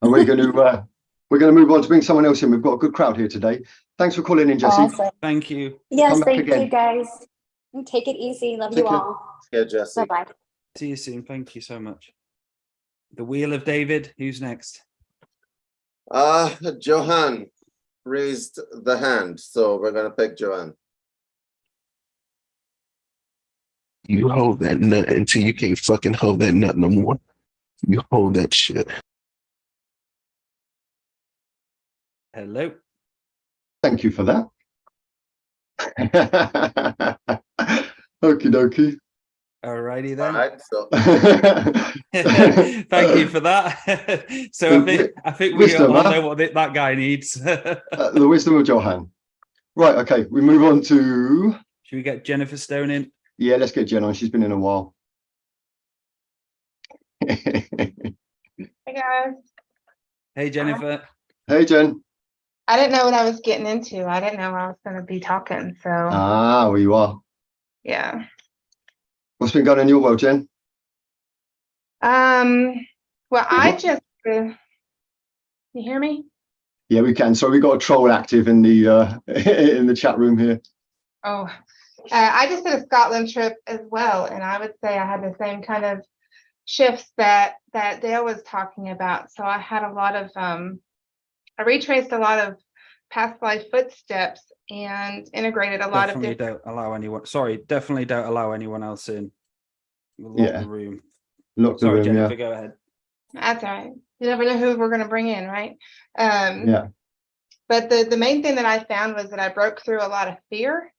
Speaker 2: we're going to move on to bring someone else in. We've got a good crowd here today. Thanks for calling in, Jesse.
Speaker 7: Awesome.
Speaker 3: Thank you.
Speaker 7: Yes, thank you, guys. Take it easy. Love you all.
Speaker 5: Yeah, Jesse.
Speaker 7: Bye-bye.
Speaker 3: See you soon. Thank you so much. The Wheel of David. Who's next?
Speaker 5: Johan raised the hand, so we're gonna pick Johan.
Speaker 8: You hold that nut until you can't fucking hold that nut no more. You hold that shit.
Speaker 3: Hello.
Speaker 2: Thank you for that. Okie dokie.
Speaker 3: Alrighty then.
Speaker 5: All right, so
Speaker 3: Thank you for that. So I think we all know what that guy needs.
Speaker 2: The wisdom of Johan. Right, okay, we move on to...
Speaker 3: Should we get Jennifer Stone in?
Speaker 2: Yeah, let's get Jen on. She's been in a while.
Speaker 9: Hey guys.
Speaker 3: Hey Jennifer.
Speaker 2: Hey Jen.
Speaker 9: I didn't know what I was getting into. I didn't know I was going to be talking. So
Speaker 2: well, you are.
Speaker 9: Yeah.
Speaker 2: What's been going on in your world, Jen?
Speaker 9: Well, I just you hear me?
Speaker 2: Yeah, we can. So we got a troll active in the chat room here.
Speaker 9: Oh, I just did a Scotland trip as well, and I would say I had the same kind of shifts that Dale was talking about. So I had a lot of I retraced a lot of past life footsteps and integrated a lot of different...
Speaker 3: Definitely don't allow anyone else in. Lock the room.
Speaker 2: Lock the room,
Speaker 3: Jennifer, go ahead.
Speaker 9: That's all right. You never know who we're going to bring in, right?
Speaker 2: Yeah.
Speaker 9: But the main thing that I found was that I broke through a lot of fear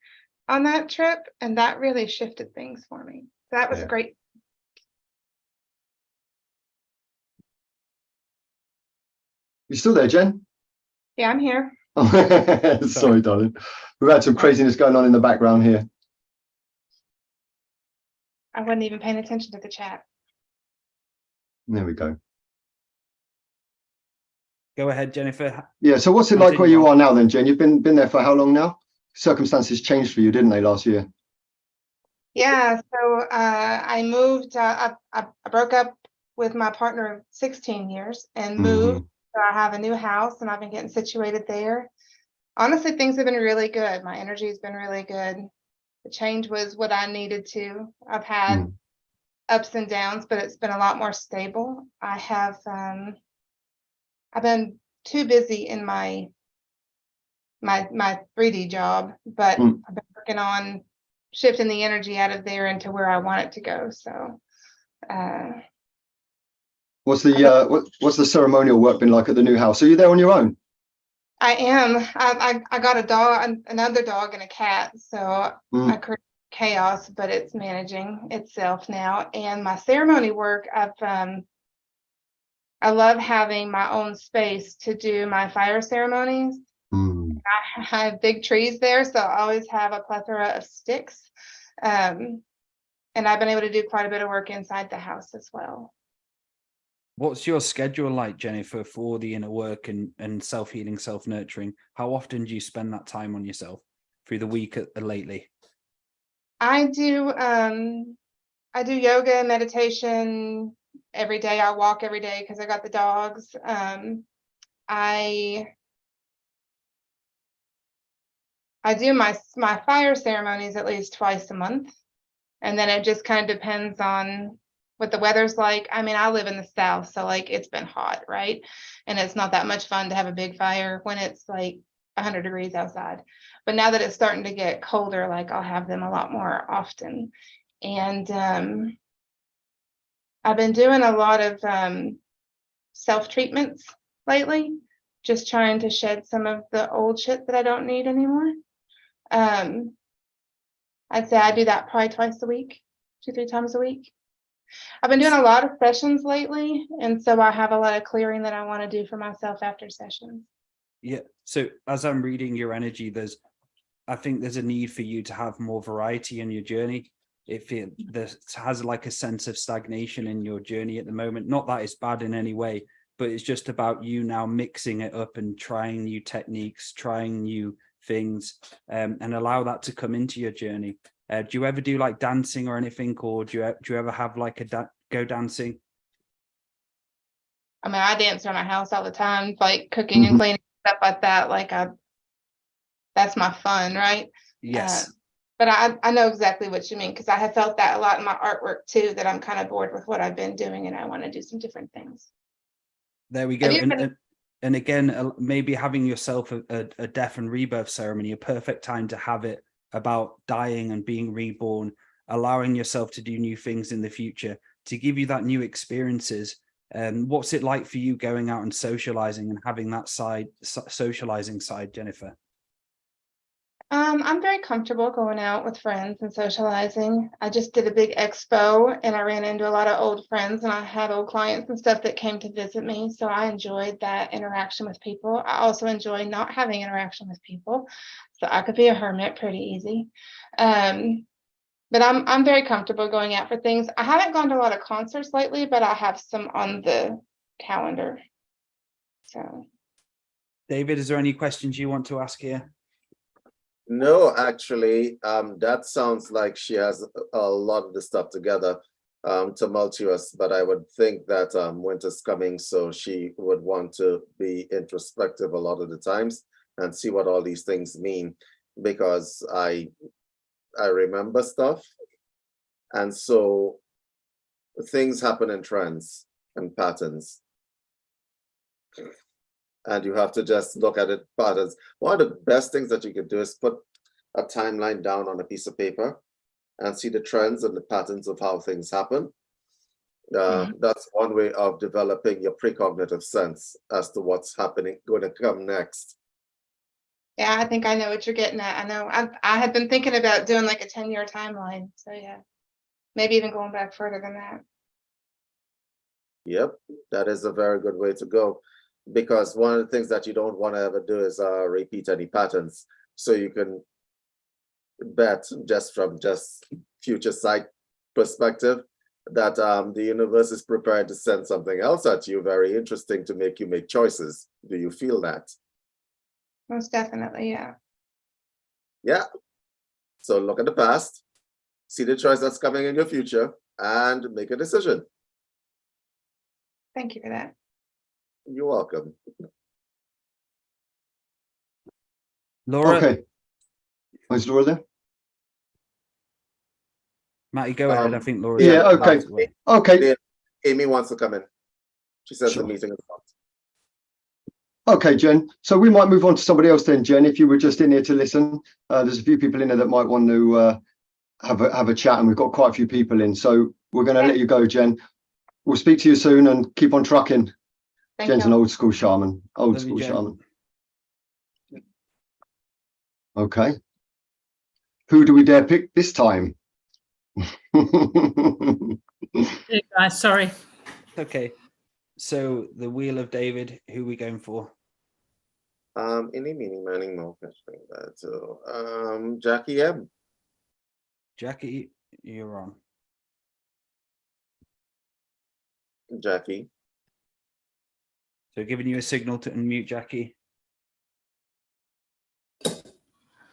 Speaker 9: on that trip, and that really shifted things for me. So that was great.
Speaker 2: You still there, Jen?
Speaker 9: Yeah, I'm here.
Speaker 2: Sorry, darling. We've had some craziness going on in the background here.
Speaker 9: I wasn't even paying attention to the chat.
Speaker 2: There we go.
Speaker 3: Go ahead, Jennifer.
Speaker 2: Yeah, so what's it like where you are now then, Jen? You've been there for how long now? Circumstances changed for you, didn't they, last year?
Speaker 9: Yeah, so I moved, I broke up with my partner of 16 years and moved. So I have a new house and I've been getting situated there. Honestly, things have been really good. My energy has been really good. The change was what I needed to. I've had ups and downs, but it's been a lot more stable. I've been too busy in my 3D job, but I've been working on shifting the energy out of there into where I want it to go. So
Speaker 2: what's the ceremonial work been like at the new house? Are you there on your own?
Speaker 9: I am. I got a dog, another dog and a cat, so I create chaos, but it's managing itself now. And my ceremony work, I love having my own space to do my fire ceremonies. I have big trees there, so I always have a plethora of sticks. And I've been able to do quite a bit of work inside the house as well.
Speaker 3: What's your schedule like, Jennifer, for the inner work and self-healing, self-nurturing? How often do you spend that time on yourself through the week lately?
Speaker 9: I do yoga, meditation every day. I walk every day because I got the dogs. I do my fire ceremonies at least twice a month, and then it just kind of depends on what the weather's like. I mean, I live in the South, so like it's been hot, right? And it's not that much fun to have a big fire when it's like 100 degrees outside. But now that it's starting to get colder, like I'll have them a lot more often. And I've been doing a lot of self-treatments lately, just trying to shed some of the old shit that I don't need anymore. I'd say I do that probably twice a week, 2-3 times a week. I've been doing a lot of sessions lately, and so I have a lot of clearing that I want to do for myself after sessions.
Speaker 3: Yeah. So as I'm reading your energy, I think there's a need for you to have more variety in your journey. If it has like a sense of stagnation in your journey at the moment, not that it's bad in any way, but it's just about you now mixing it up and trying new techniques, trying new things, and allow that to come into your journey. Do you ever do like dancing or anything, or do you ever have like a go dancing?
Speaker 9: I mean, I dance around my house all the time, like cooking and cleaning, stuff like that. Like that's my fun, right?
Speaker 3: Yes.
Speaker 9: But I know exactly what you mean, because I have felt that a lot in my artwork too, that I'm kind of bored with what I've been doing and I want to do some different things.
Speaker 3: There we go. And again, maybe having yourself a death and rebirth ceremony, a perfect time to have it about dying and being reborn, allowing yourself to do new things in the future, to give you that new experiences. What's it like for you going out and socializing and having that socializing side, Jennifer?
Speaker 9: I'm very comfortable going out with friends and socializing. I just did a big expo and I ran into a lot of old friends, and I had old clients and stuff that came to visit me. So I enjoyed that interaction with people. I also enjoy not having interaction with people. So I could be a hermit pretty easy. But I'm very comfortable going out for things. I haven't gone to a lot of concerts lately, but I have some on the calendar. So
Speaker 3: David, is there any questions you want to ask here?
Speaker 5: No, actually, that sounds like she has a lot of the stuff together, tumultuous, but I would think that winter's coming, so she would want to be introspective a lot of the times and see what all these things mean, because I remember stuff, and so things happen in trends and patterns. And you have to just look at it patterns. One of the best things that you can do is put a timeline down on a piece of paper and see the trends and the patterns of how things happen. That's one way of developing your precognitive sense as to what's happening, going to come next.
Speaker 9: yeah, I think I know what you're getting at. I know I had been thinking about doing like a 10-year timeline. So yeah, maybe even going back further than that.
Speaker 5: Yep, that is a very good way to go. Because one of the things that you don't want to ever do is repeat any patterns. So you can bet just from future sight perspective that the universe is prepared to send something else at you very interesting to make you make choices. Do you feel that?
Speaker 9: Most definitely, yeah.
Speaker 5: Yeah. So look at the past, see the choice that's coming in your future, and make a decision.
Speaker 9: Thank you for that.
Speaker 5: You're welcome.
Speaker 3: Laura.
Speaker 2: Okay. Is Laura there?
Speaker 3: Matty, go ahead. I think Laura.
Speaker 2: Yeah, okay. Okay.
Speaker 5: Amy wants to come in. She says
Speaker 2: Sure.
Speaker 5: the meeting is on.
Speaker 2: Okay, Jen. So we might move on to somebody else then, Jen, if you were just in here to listen. There's a few people in there that might want to have a chat, and we've got quite a few people in. So we're going to let you go, Jen. We'll speak to you soon and keep on trucking.
Speaker 9: Thank
Speaker 2: Jen's
Speaker 9: you.
Speaker 2: an old school shaman. Old
Speaker 3: Love you,
Speaker 2: school
Speaker 3: Jen.
Speaker 2: shaman. Okay. Who do we dare pick this time?
Speaker 4: Hey guys, sorry.
Speaker 3: Okay. So the Wheel of David, who are we going for?
Speaker 5: Any meaning, manning, mo. So, Jackie M.
Speaker 3: Jackie, you're on.
Speaker 5: Jackie.
Speaker 3: So giving you a signal to unmute Jackie.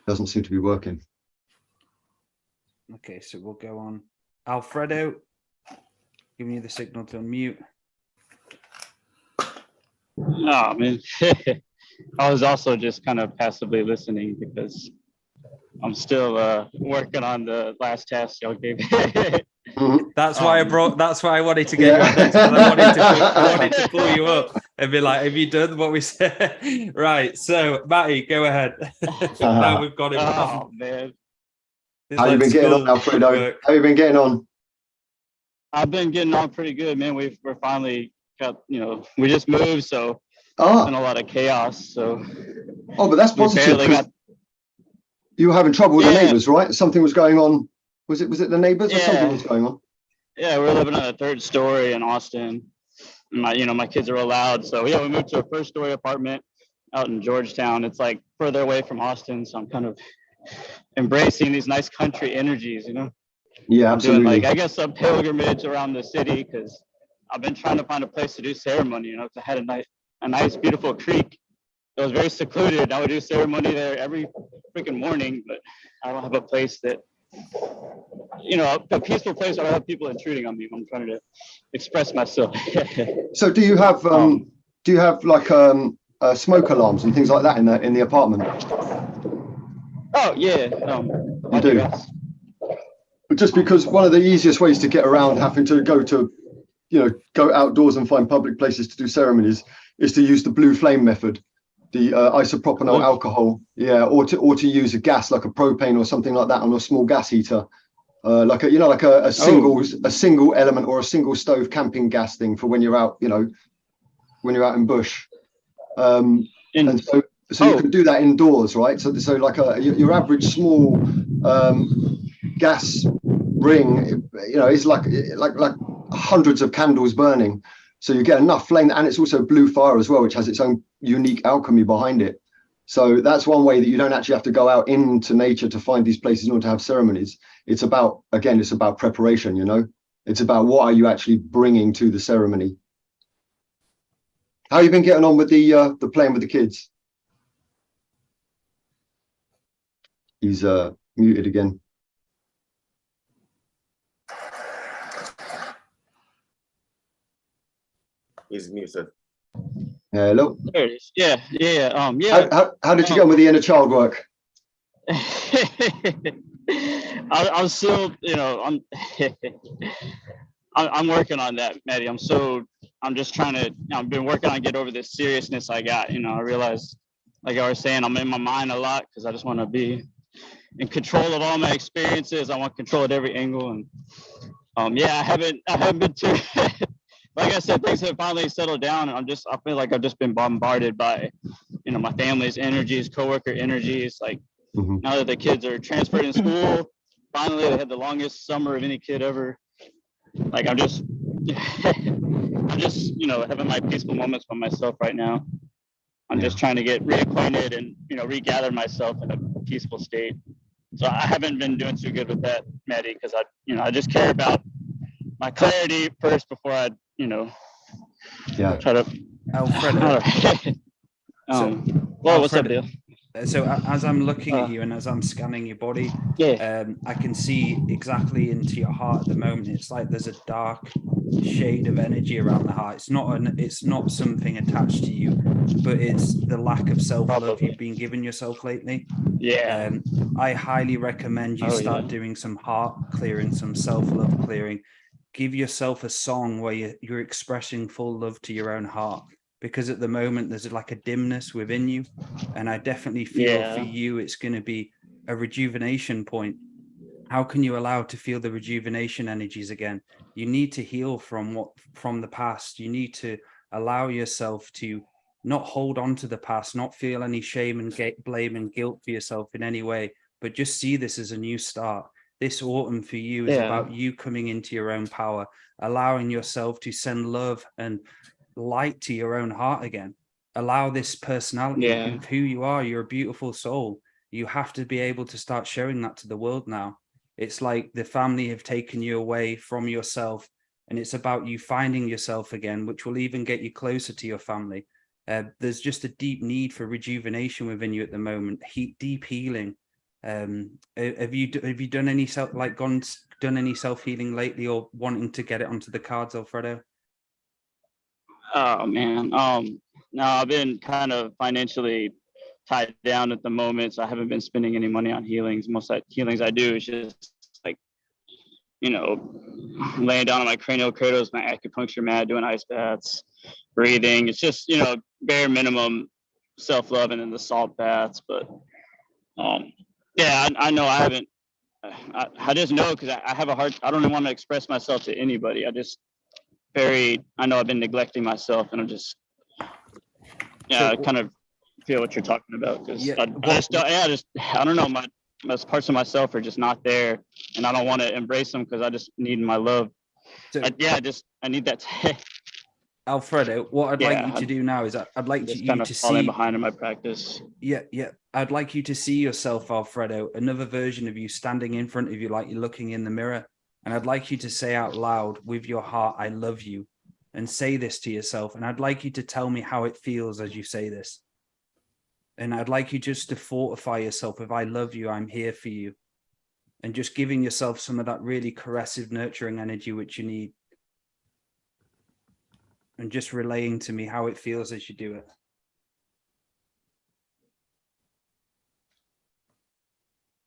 Speaker 2: Doesn't seem to be working.
Speaker 3: Okay, so we'll go on. Alfredo, giving you the signal to unmute.
Speaker 10: Oh man, I was also just kind of passively listening because I'm still working on the last task y'all gave me.
Speaker 3: That's why I brought. That's why I wanted to get you on this, 'cause I wanted to pull you up and be like, "Have you done what we said?" Right. So, Matty, go ahead. Now we've got him.
Speaker 10: Oh man,
Speaker 2: How you been getting on, Alfredo? How you been getting on?
Speaker 10: I've been getting on pretty good, man. We're finally got, we just moved, so
Speaker 2: Ah.
Speaker 10: it's been a lot of chaos. So.
Speaker 2: Oh, but that's
Speaker 10: we
Speaker 2: positive.
Speaker 10: barely
Speaker 2: 'Cause
Speaker 10: got-
Speaker 2: you were having trouble with the
Speaker 10: Yeah.
Speaker 2: neighbours, right? Something was going on. Was it the neighbours or something
Speaker 10: Yeah.
Speaker 2: was going on?
Speaker 10: Yeah, we're living on a third story in Austin. My kids are allowed. So yeah, we moved to a first story apartment out in Georgetown. It's like further away from Austin. So I'm kind of embracing these nice country energies,
Speaker 2: Yeah,
Speaker 10: I'm doing
Speaker 2: absolutely.
Speaker 10: I guess a pilgrimage around the city because I've been trying to find a place to do ceremony, 'cause I had a nice, beautiful creek that was very secluded. I would do ceremony there every freaking morning, but I don't have a place that, a peaceful place where I have people intruding on me when I'm trying to express myself.
Speaker 2: So do you have like smoke alarms and things like that in the apartment?
Speaker 10: Oh yeah,
Speaker 2: You do. But just because one of the easiest ways to get around having to go outdoors and find public places to do ceremonies is to use the blue flame method, the isopropanol alcohol, or to use a gas like a propane or something like that on a small gas heater, like a single element or a single stove camping gas thing for when you're out, when you're out in bush, and so you can do that indoors, right? So like your average small gas ring, is like hundreds of candles burning. So you get enough flame, and it's also blue fire as well, which has its own unique alchemy behind it. So that's one way that you don't actually have to go out into nature to find these places in order to have ceremonies. It's about preparation, It's about what are you actually bringing to the ceremony. How you been getting on with the playing with the kids? He's muted again.
Speaker 5: He's muted.
Speaker 2: Hello.
Speaker 10: There it is. Yeah.
Speaker 2: How did you get on with the inner child work?
Speaker 10: I'm still, I'm working on that, Maty. I'm just trying to, I've been working on get over this seriousness I got. I realized, like I was saying, I'm in my mind a lot because I just want to be in control of all my experiences. I want control at every angle. And I haven't been too, like I said, things have finally settled down. And I feel like I've just been bombarded by, my family's energies, coworker energies. Like now that the kids are transferred in school, finally they had the longest summer of any kid ever. Like I'm just having my peaceful moments by myself right now. I'm just trying to get reacquainted and, regather myself in a peaceful state. So I haven't been doing too good with that, Maty, because I just care about my clarity first before I, try to.
Speaker 3: Alfredo.
Speaker 10: What's up, Dale?
Speaker 3: So as I'm looking at you and as I'm scanning your body, I can see exactly into your heart at the moment. It's like there's a dark shade of energy around the heart. It's not something attached to you, but it's the lack of self-love you've been giving yourself lately. I highly recommend you start doing some heart clearing, some self-love clearing. Give yourself a song where you're expressing full love to your own heart, because at the moment there's like a dimness within you, and I definitely feel for you it's going to be a rejuvenation point. How can you allow to feel the rejuvenation energies again? You need to heal from the past. You need to allow yourself to not hold on to the past, not feel any shame and blame and guilt for yourself in any way, but just see this as a new start. This autumn for you is about you coming into your own power, allowing yourself to send love and light to your own heart again. Allow this personality of who you are. You're a beautiful soul. You have to be able to start showing that to the world now. It's like the family have taken you away from yourself, and it's about you finding yourself again, which will even get you closer to your family. There's just a deep need for rejuvenation within you at the moment, deep healing. Have you done any done any self-healing lately, or wanting to get it onto the cards, Alfredo?
Speaker 10: Oh man, no, I've been kind of financially tied down at the moment, so I haven't been spending any money on healings. Most of the healings I do is just like, laying down on my cranial cradles, my acupuncture mat, doing ice baths, breathing. It's just, bare minimum self-love, and then the salt baths. But I know I haven't. I just know, because I have a hard. I don't want to express myself to anybody. I know I've been neglecting myself, and I'm just, I kind of feel what you're talking about, because I don't know, my parts of myself are just not there, and I don't want to embrace them because I just need my love. I need that.
Speaker 3: Alfredo, what I'd like you to do now is I'd like you to see
Speaker 10: behind in my practice.
Speaker 3: I'd like you to see yourself, Alfredo, another version of you standing in front of you, like you're looking in the mirror. And I'd like you to say out loud with your heart, I love you, and say this to yourself. And I'd like you to tell me how it feels as you say this. And I'd like you just to fortify yourself with, I love you, I'm here for you. And just giving yourself some of that really caressive, nurturing energy which you need. And just relaying to me how it feels as you do it.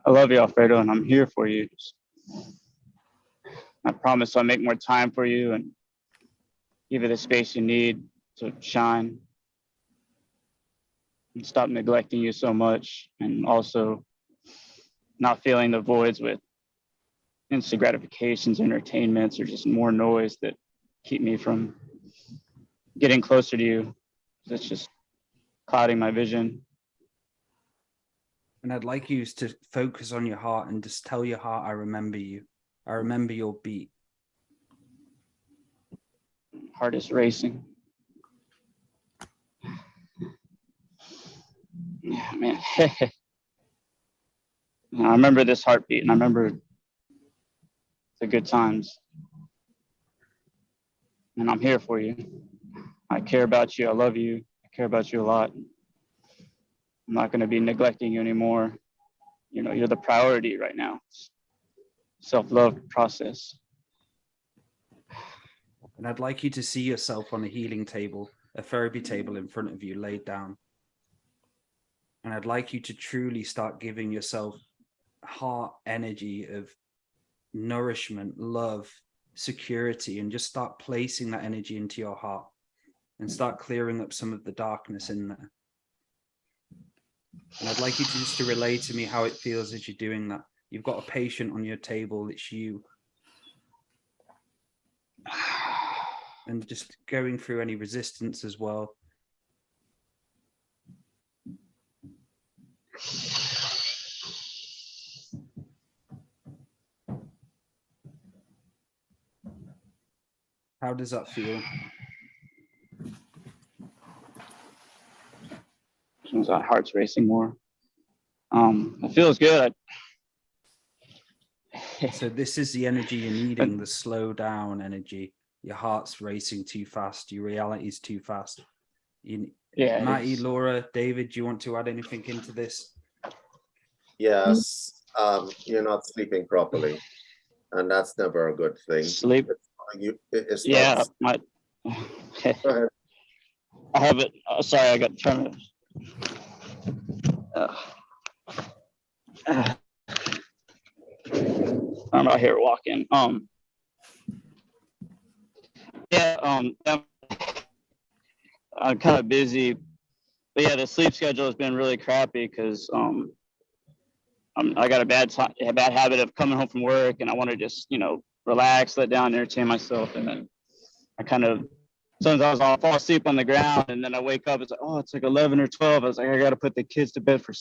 Speaker 10: I love you, Alfredo, and I'm here for you. I promise I'll make more time for you and give you the space you need to shine. And stop neglecting you so much, and also not filling the voids with instant gratifications, entertainments, or just more noise that keep me from getting closer to you. It's just clouding my vision.
Speaker 3: And I'd like you to focus on your heart and just tell your heart, I remember you. I remember your beat.
Speaker 10: Heart is racing. Yeah, man. I remember this heartbeat, and I remember the good times. And I'm here for you. I care about you. I love you. I care about you a lot. I'm not going to be neglecting you anymore. You're the priority right now. Self-love process.
Speaker 3: And I'd like you to see yourself on a healing table, a therapy table in front of you, laid down. And I'd like you to truly start giving yourself heart energy of nourishment, love, security, and just start placing that energy into your heart and start clearing up some of the darkness in there. And I'd like you to relay to me how it feels as you're doing that. You've got a patient on your table, it's you. And just going through any resistance as well. How does that feel?
Speaker 10: Seems my heart's racing more. It feels good.
Speaker 3: So this is the energy you're needing, the slow down energy. Your heart's racing too fast. Your reality is too fast.
Speaker 10: Yeah.
Speaker 3: Maty, Laura, David, do you want to add anything into this?
Speaker 5: Yes, you're not sleeping properly, and that's never a good thing.
Speaker 10: Sleep.
Speaker 5: It's
Speaker 10: Yeah.
Speaker 5: not.
Speaker 10: Go
Speaker 5: ahead.
Speaker 10: I have it. Sorry, I got turned. I'm out here walking. Yeah. I'm kind of busy, but yeah, the sleep schedule has been really crappy because I got a bad habit of coming home from work, and I want to just relax, let down, entertain myself, and then I kind of sometimes I'll fall asleep on the ground, and then I wake up. It's like, oh, it's like 11 or 12. I was like, I got to put the kids to bed for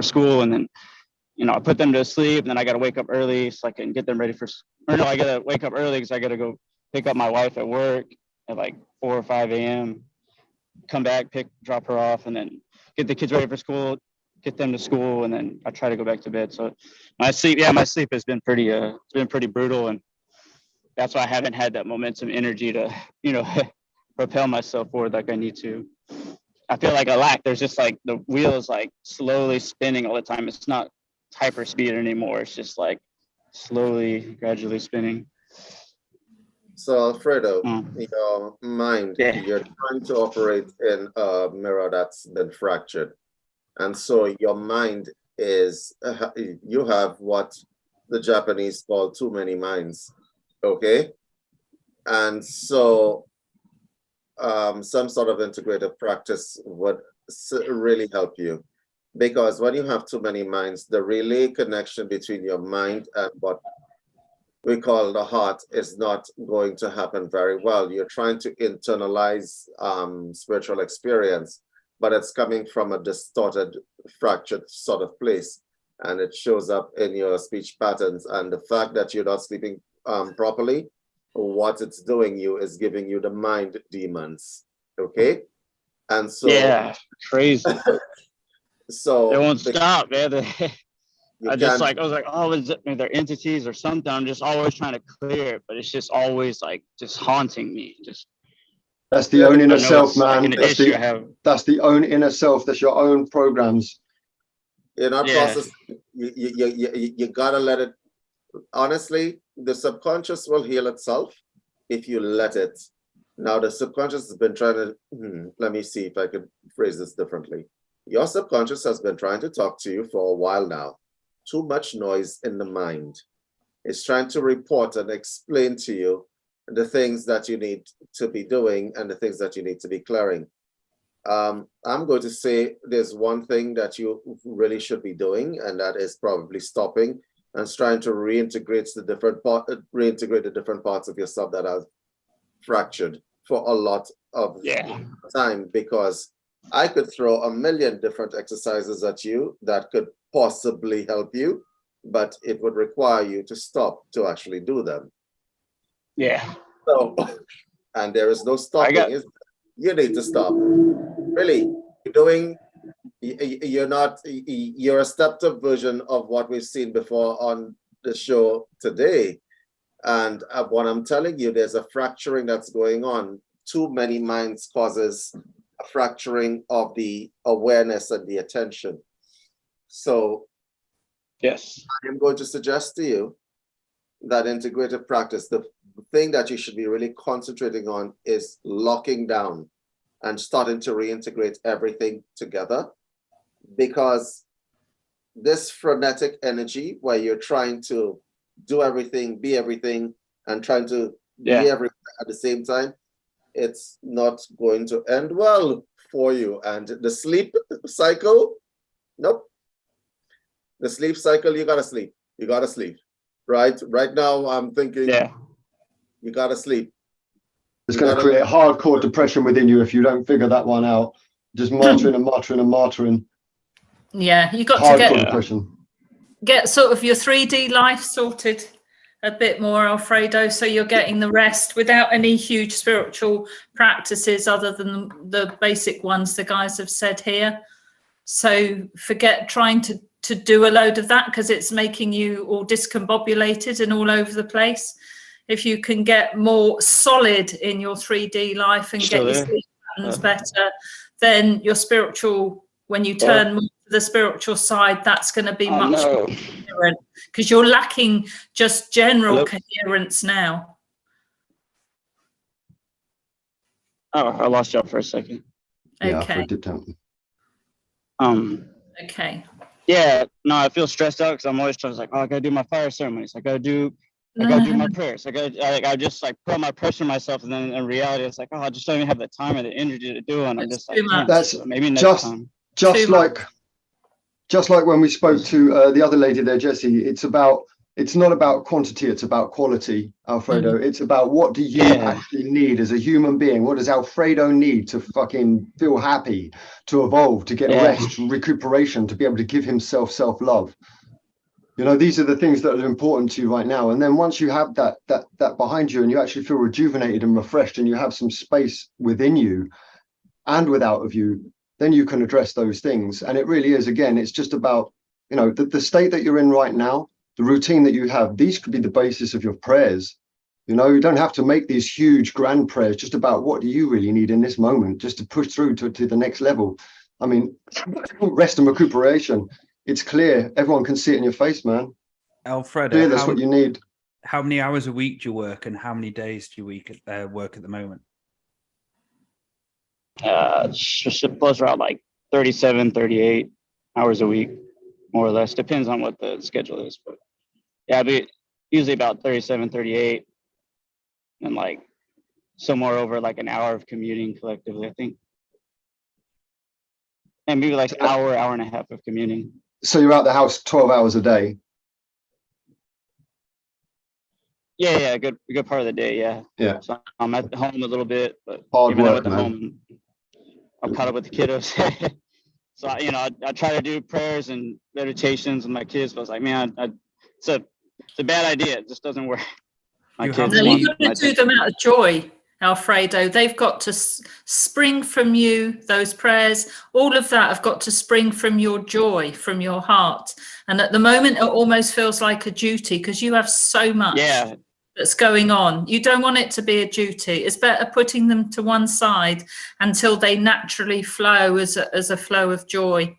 Speaker 10: school, and then I put them to sleep, and then I got to wake up early so I can get them ready for. Or no, I got to wake up early because I got to go pick up my wife at work at like 4 or 5 a.m. Come back, drop her off, and then get the kids ready for school, get them to school, and then I try to go back to bed. So my sleep has been pretty brutal, and that's why I haven't had that momentum energy to propel myself forward like I need to. I feel like I lack. There's just like the wheel is like slowly spinning all the time. It's not hyper speed anymore. It's just like slowly, gradually spinning.
Speaker 5: So Alfredo, your mind, you're trying to operate in a mirror that's been fractured. And so your mind is, you have what the Japanese call too many minds, okay? And so some sort of integrative practice would really help you. Because when you have too many minds, the relay connection between your mind and what we call the heart is not going to happen very well. You're trying to internalize spiritual experience, but it's coming from a distorted, fractured sort of place. And it shows up in your speech patterns. And the fact that you're not sleeping properly, what it's doing you is giving you the mind demons, okay? And so—
Speaker 10: yeah, crazy.
Speaker 5: So
Speaker 10: they won't stop, man. I was like, oh, is it, they're entities or something? I'm just always trying to clear it, but it's just always like just haunting me.
Speaker 2: That's the own inner self, man.
Speaker 10: Like
Speaker 2: that's the own inner self. That's your own programs.
Speaker 5: You're not processing. You gotta let it. Honestly, the subconscious will heal itself if you let it. Now, the subconscious has been trying to. Let me see if I could phrase this differently. Your subconscious has been trying to talk to you for a while now. Too much noise in the mind. It's trying to report and explain to you the things that you need to be doing and the things that you need to be clearing. I'm going to say there's one thing that you really should be doing, and that is probably stopping and trying to reintegrate the different parts of yourself that are fractured for a lot of time, because I could throw a million different exercises at you that could possibly help you, but it would require you to stop to actually do them.
Speaker 10: Yeah.
Speaker 5: So, and there is no stopping. You need to stop. Really, you're a stepped up version of what we've seen before on the show today. And what I'm telling you, there's a fracturing that's going on. Too many minds causes a fracturing of the awareness and the attention. So,
Speaker 10: yes,
Speaker 5: I'm going to suggest to you that integrative practice, the thing that you should be really concentrating on is locking down and starting to reintegrate everything together, because this frenetic energy where you're trying to do everything, be everything, and trying to be everything at the same time, it's not going to end well for you. And the sleep cycle, nope. The sleep cycle, you gotta sleep. You gotta sleep. Right now, I'm thinking, you gotta sleep.
Speaker 2: It's going to create hardcore depression within you if you don't figure that one out. Just martyring and martyring and martyring.
Speaker 4: Yeah, you got
Speaker 2: hardcore
Speaker 4: to
Speaker 2: depression.
Speaker 4: Get sort of your 3D life sorted a bit more, Alfredo, so you're getting the rest without any huge spiritual practices other than the basic ones the guys have said here. So forget trying to do a load of that, because it's making you all discombobulated and all over the place. If you can get more solid in your 3D life and get your sleep patterns better, then your spiritual, when you turn more to the spiritual side, that's going to be much more coherent, because you're lacking just general coherence now.
Speaker 10: Oh, I lost you for a second.
Speaker 2: Yeah,
Speaker 4: Okay.
Speaker 2: I did tell you.
Speaker 4: Okay.
Speaker 10: Yeah, no, I feel stressed out because I'm always trying to like, oh, I gotta do my fire ceremonies. I gotta do my prayers. I just like put my pressure on myself, and then in reality, it's like, oh, I just don't even have the time or the energy to do it. And I'm just like,
Speaker 2: that's
Speaker 10: maybe next time.
Speaker 2: Just like when we spoke to the other lady there, Jessie, it's not about quantity, it's about quality, Alfredo. It's about what do you actually need as a human being? What does Alfredo need to fucking feel happy, to evolve, to get rest, recuperation, to be able to give himself self-love? You know, these are the things that are important to you right now. And then once you have that behind you and you actually feel rejuvenated and refreshed and you have some space within you and without of you, then you can address those things. And it really is, again, it's just about, you know, the state that you're in right now, the routine that you have, these could be the basis of your prayers. You know, you don't have to make these huge grand prayers, just about what do you really need in this moment, just to push through to the next level. I mean, rest and recuperation, it's clear. Everyone can see it in your face, man.
Speaker 3: Alfredo,
Speaker 2: that's what you need.
Speaker 3: How many hours a week do you work, and how many days do you work at the moment?
Speaker 10: It goes around like 37, 38 hours a week, more or less. Depends on what the schedule is. But yeah, I'd be usually about 37, 38, and like somewhere over like an hour of commuting collectively, I think. And maybe like hour and a half of commuting.
Speaker 2: So you're out the house 12 hours a day?
Speaker 10: Yeah, a good part of the day,
Speaker 2: Yeah.
Speaker 10: So I'm at home a little bit, but
Speaker 2: hard
Speaker 10: even
Speaker 2: work,
Speaker 10: at
Speaker 2: man.
Speaker 10: home, I'm caught up with the kiddos. So I try to do prayers and meditations with my kids, but I was like, man, it's a bad idea. It just doesn't work.
Speaker 4: You've got to do them out of joy, Alfredo. They've got to spring from you, those prayers, all of that have got to spring from your joy, from your heart. And at the moment, it almost feels like a duty because you have so much that's going on. You don't want it to be a duty. It's better putting them to one side until they naturally flow as a flow of joy.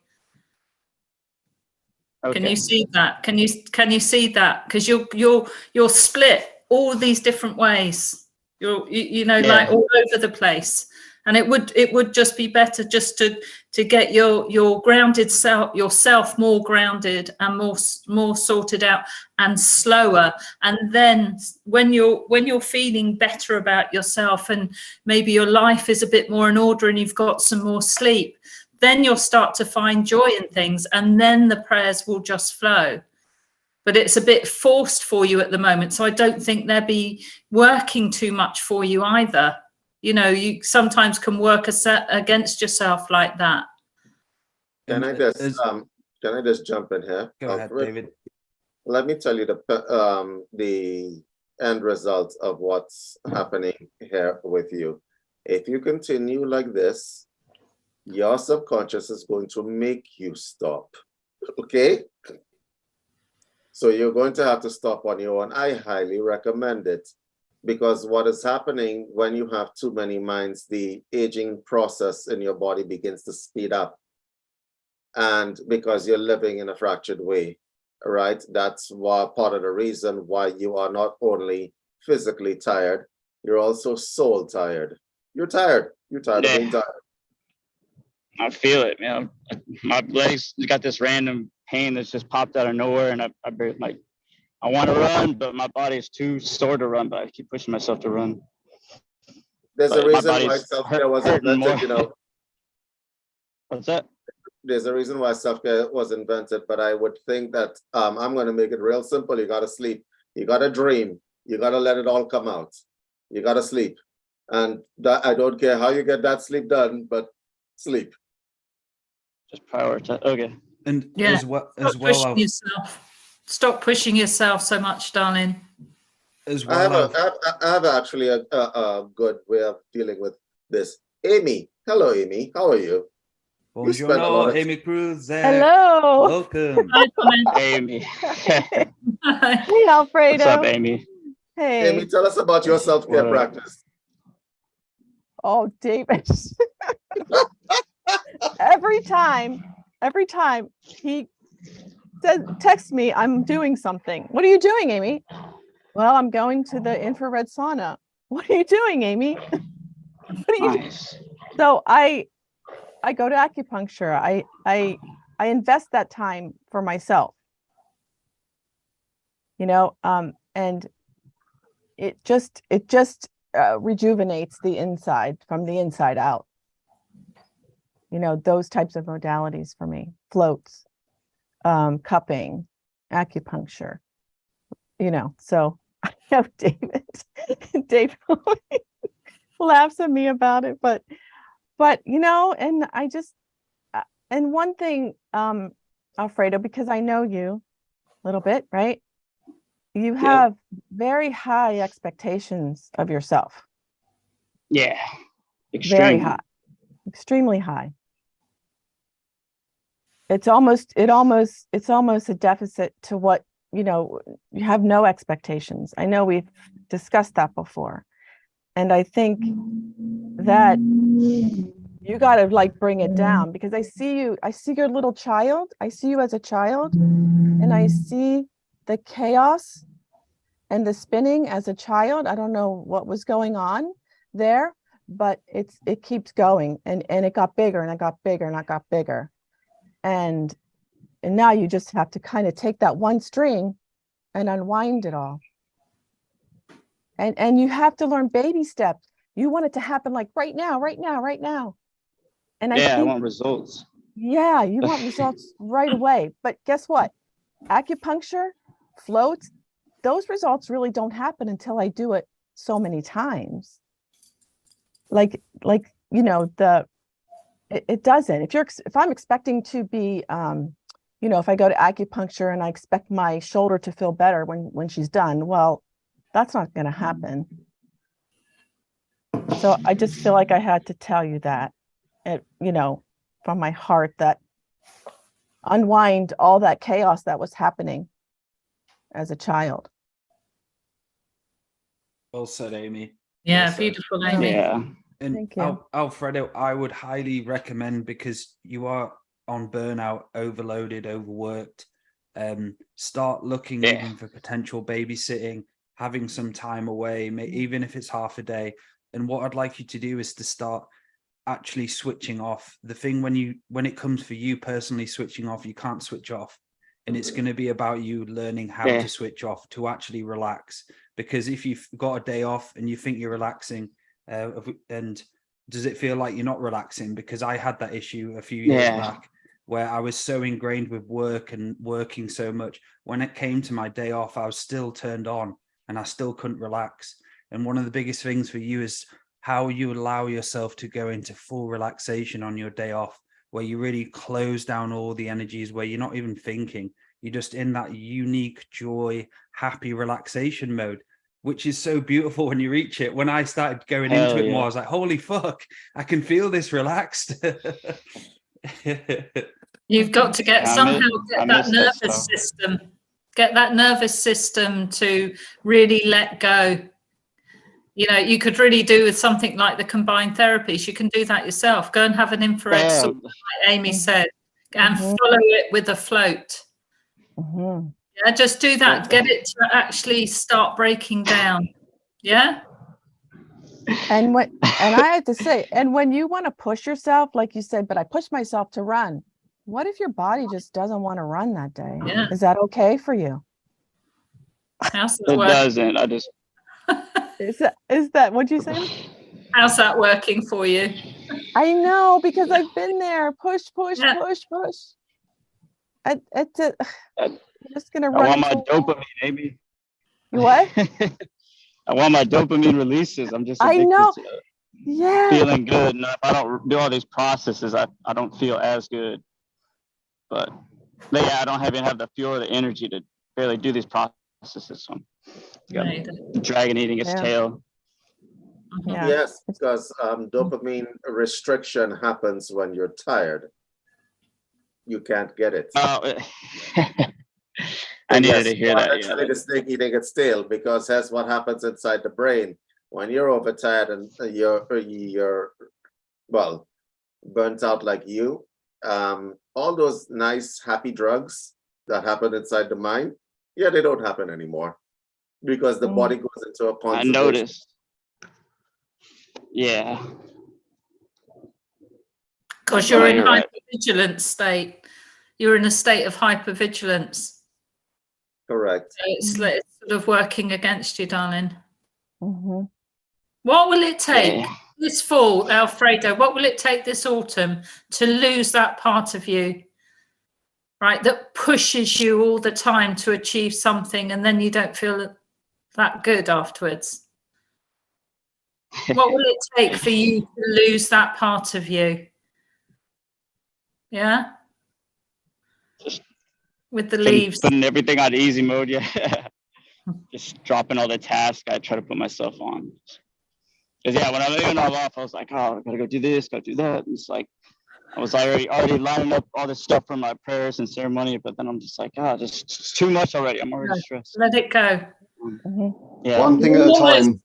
Speaker 4: Okay. Can you see that? Can you see that? Because you're split all these different ways. You know, like all over the place. And it would just be better just to get your grounded yourself more grounded and more sorted out and slower. And then when you're feeling better about yourself and maybe your life is a bit more in order and you've got some more sleep, then you'll start to find joy in things, and then the prayers will just flow. But it's a bit forced for you at the moment, so I don't think they'll be working too much for you either. You know, you sometimes can work against yourself like that.
Speaker 5: Can I just jump in here?
Speaker 3: Go ahead, David.
Speaker 5: Let me tell you the end result of what's happening here with you. If you continue like this, your subconscious is going to make you stop. Okay? So you're going to have to stop on your own. I highly recommend it, because what is happening when you have too many minds, the aging process in your body begins to speed up. And because you're living in a fractured way, right? That's why part of the reason why you are not only physically tired, you're also soul tired. You're tired. You're tired of being tired.
Speaker 10: I feel it, man. My legs got this random pain that's just popped out of nowhere, and I want to run, but my body is too sore to run, but I keep pushing myself to run.
Speaker 5: There's a reason why self-care was invented, you know.
Speaker 10: What's that?
Speaker 5: There's a reason why self-care was invented, but I would think that I'm going to make it real simple. You got to sleep. You got to dream. You got to let it all come out. You got to sleep. And that, I don't care how you get that sleep done, but sleep.
Speaker 10: Just prioritize. Okay.
Speaker 3: And
Speaker 4: Stop pushing yourself so much, darling.
Speaker 3: As well,
Speaker 5: I have actually a good way of dealing with this. Amy, hello, Amy. How are you?
Speaker 3: Buongiorno, Amy Cruz.
Speaker 11: Hello.
Speaker 3: Welcome.
Speaker 4: Hi,
Speaker 10: Amy.
Speaker 11: Hey, Alfredo.
Speaker 10: What's up, Amy?
Speaker 11: Hey.
Speaker 5: Amy, tell us about your self-care practice.
Speaker 11: Oh, David. every time he texts me, I'm doing something. What are you doing, Amy? Well, I'm going to the infrared sauna. What are you doing, Amy? What are you doing?
Speaker 10: Nice.
Speaker 11: So I go to acupuncture. I invest that time for myself. You know, and it just rejuvenates the inside from the inside out. You know, those types of modalities for me, floats, cupping, acupuncture, you know, so I have David laughs at me about it, but, you know, and I just, and one thing, Alfredo, because I know you a little bit, right? You have very high expectations of yourself.
Speaker 10: Yeah.
Speaker 11: Very high, extremely high. It's almost a deficit to what, you know, you have no expectations. I know we've discussed that before. And I think that you got to like bring it down, because I see your little child. I see you as a child, and I see the chaos and the spinning as a child. I don't know what was going on there, but it keeps going, and it got bigger and it got bigger and it got bigger. And now you just have to kind of take that one string and unwind it all. And you have to learn baby steps. You want it to happen like right now. And I
Speaker 10: want results.
Speaker 11: Yeah, you want results right away. But guess what? Acupuncture, floats, those results really don't happen until I do it so many times. Like, you know, it doesn't. If I'm expecting to be, you know, if I go to acupuncture and I expect my shoulder to feel better when she's done, well, that's not going to happen. So I just feel like I had to tell you that, you know, from my heart, that unwind all that chaos that was happening as a child.
Speaker 3: Well said, Amy.
Speaker 4: Yeah,
Speaker 3: well said.
Speaker 4: beautiful, Amy.
Speaker 10: Yeah.
Speaker 3: And
Speaker 11: Thank you.
Speaker 3: Alfredo, I would highly recommend, because you are on burnout, overloaded, overworked, start looking even for potential babysitting, having some time away, even if it's half a day. And what I'd like you to do is to start actually switching off. The thing when it comes for you personally switching off, you can't switch off. And it's going to be about you learning how to switch off, to actually relax. Because if you've got a day off and you think you're relaxing, and does it feel like you're not relaxing? Because I had that issue a few years back, where I was so ingrained with work and working so much. When it came to my day off, I was still turned on and I still couldn't relax. And one of the biggest things for you is how you allow yourself to go into full relaxation on your day off, where you really close down all the energies, where you're not even thinking. You're just in that unique joy, happy relaxation mode, which is so beautiful when you reach it. When I started going into it more, I was like, holy fuck, I can feel this relaxed.
Speaker 4: You've got to get that nervous system to really let go. You know, you could really do with something like the combined therapies. You can do that yourself. Go and have an infrared sauna, like Amy said, and follow it with a float. Yeah, just do that. Get it to actually start breaking down. Yeah.
Speaker 11: And I have to say, and when you want to push yourself, like you said, but I push myself to run. What if your body just doesn't want to run that day?
Speaker 4: Yeah.
Speaker 11: Is that okay for you?
Speaker 4: How's that
Speaker 10: It
Speaker 4: working?
Speaker 10: doesn't. I just.
Speaker 11: Is that what'd you say?
Speaker 4: How's that working for you?
Speaker 11: I know, because I've been there. Push. I'm just gonna run.
Speaker 10: I want my dopamine, Amy.
Speaker 11: What?
Speaker 10: I want my dopamine releases. I'm just
Speaker 11: I know.
Speaker 10: to
Speaker 11: Yeah.
Speaker 10: feeling good. And if I don't do all these processes, I don't feel as good. But yeah, I don't even have the fuel or the energy to barely do these processes. So the dragon eating its tail.
Speaker 11: Yeah.
Speaker 5: Yes, because dopamine restriction happens when you're tired. You can't get it.
Speaker 10: I needed to hear that.
Speaker 5: Actually, the snake eating its tail, because that's what happens inside the brain when you're overtired and you're well burnt out like you. all those nice, happy drugs that happen inside the mind, yeah, they don't happen anymore because the body goes into a
Speaker 10: I
Speaker 5: conservation.
Speaker 10: noticed. Yeah.
Speaker 4: Because you're in
Speaker 10: You're right.
Speaker 4: hypervigilance state. You're in a state of hypervigilance.
Speaker 5: Correct.
Speaker 4: So it's sort of working against you, darling.
Speaker 11: Mhm.
Speaker 4: What will it take
Speaker 10: Yeah.
Speaker 4: this fall, Alfredo? What will it take this autumn to lose that part of you, right? That pushes you all the time to achieve something, and then you don't feel that good afterwards. What will it take for you to lose that part of you? Yeah,
Speaker 10: Just
Speaker 4: with the leaves.
Speaker 10: putting everything on easy mode. Yeah. Just dropping all the tasks I try to put myself on. Because yeah, when I was leaving all off, I was like, oh, I gotta go do this, gotta do that. And it's like I was already lining up all this stuff for my prayers and ceremony, but then I'm just like, just too much already. I'm already stressed.
Speaker 4: Let it go.
Speaker 10: Yeah.
Speaker 2: One thing at a time.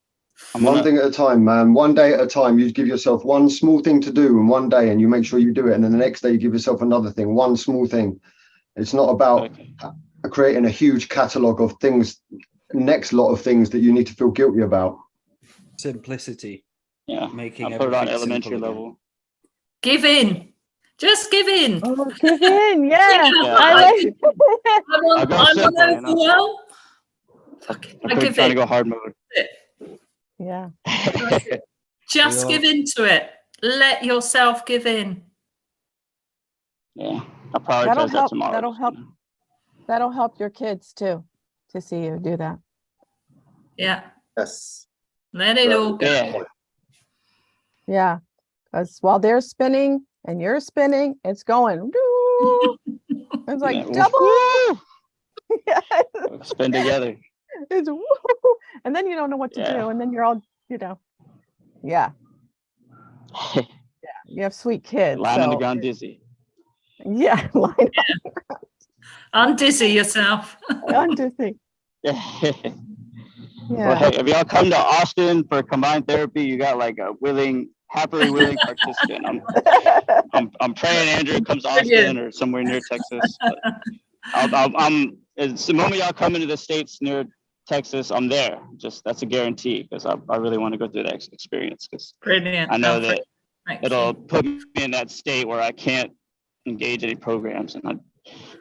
Speaker 10: I'm
Speaker 2: One
Speaker 10: gonna-
Speaker 2: thing at a time, man. One day at a time. You give yourself one small thing to do in one day, and you make sure you do it. And then the next day, you give yourself another thing, one small thing. It's not about creating a huge catalogue of things, next lot of things that you need to feel guilty about.
Speaker 3: Simplicity.
Speaker 10: Yeah.
Speaker 3: Making
Speaker 10: I'll put it on
Speaker 3: everything
Speaker 10: elementary
Speaker 3: simple again.
Speaker 10: level.
Speaker 4: Give in. Just give in.
Speaker 11: Oh, give in. Yeah.
Speaker 10: Yeah.
Speaker 11: I like
Speaker 10: I'll go
Speaker 4: I'm
Speaker 10: simple,
Speaker 4: on
Speaker 10: you know?
Speaker 4: overwhelm. Fuck it. I
Speaker 10: I'm
Speaker 4: give
Speaker 10: trying
Speaker 4: in.
Speaker 10: to go hard mode.
Speaker 11: Yeah.
Speaker 4: Just
Speaker 3: We
Speaker 4: give into it. Let yourself give in.
Speaker 10: Yeah. I'll prioritize that tomorrow.
Speaker 11: That'll help your kids too, to see you do that.
Speaker 4: Yeah.
Speaker 5: Yes.
Speaker 4: Let it all go.
Speaker 10: Yeah.
Speaker 11: Yeah. Because while they're spinning and you're spinning, it's going. Doo. It's like
Speaker 10: Yeah.
Speaker 11: double.
Speaker 10: Woo!
Speaker 11: Yeah.
Speaker 10: Spin together.
Speaker 11: It's woo. And then you don't know what to do. And then you're all, yeah. Yeah. You have sweet kids.
Speaker 10: Lying on the ground dizzy.
Speaker 11: Yeah. Line
Speaker 4: Undizzy yourself.
Speaker 11: on dizzy.
Speaker 10: Yeah.
Speaker 11: Yeah.
Speaker 10: Well, hey, if y'all come to Austin for combined therapy, you got like a happily willing participant. I'm praying Andrew comes to Austin or somewhere near Texas. It's the moment y'all come into the States near Texas, I'm there. That's a guarantee because I really want to go through that experience because
Speaker 4: Brilliant.
Speaker 10: I know that it'll put me in that state where I can't engage any programs and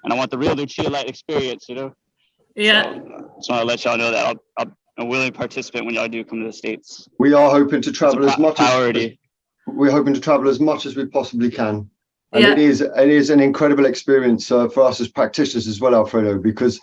Speaker 10: I want the real Lucia Light experience,
Speaker 4: Yeah.
Speaker 10: So just want to let y'all know that I'm a willing participant when y'all do come to the States.
Speaker 2: We are hoping to travel as much
Speaker 10: priority.
Speaker 2: we're hoping to travel as much as we possibly can. And
Speaker 4: Yeah.
Speaker 2: it is an incredible experience for us as practitioners as well, Alfredo, because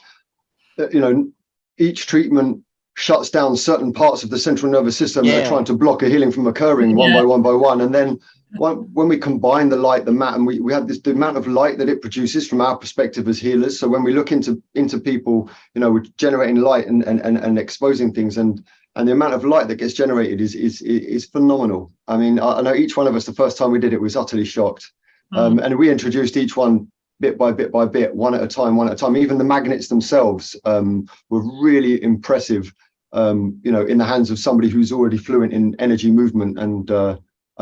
Speaker 2: each treatment shuts down certain parts of the central nervous system that are trying to block a healing from occurring one by one. And then when we combine the light, the mat, and we have the amount of light that it produces from our perspective as healers. So when we look into people, we're generating light and exposing things, and the amount of light that gets generated is phenomenal. I mean, I know each one of us, the first time we did it, was utterly shocked. And we introduced each one bit by bit by bit, one at a time. Even the magnets themselves were really impressive, in the hands of somebody who's already fluent in energy movement and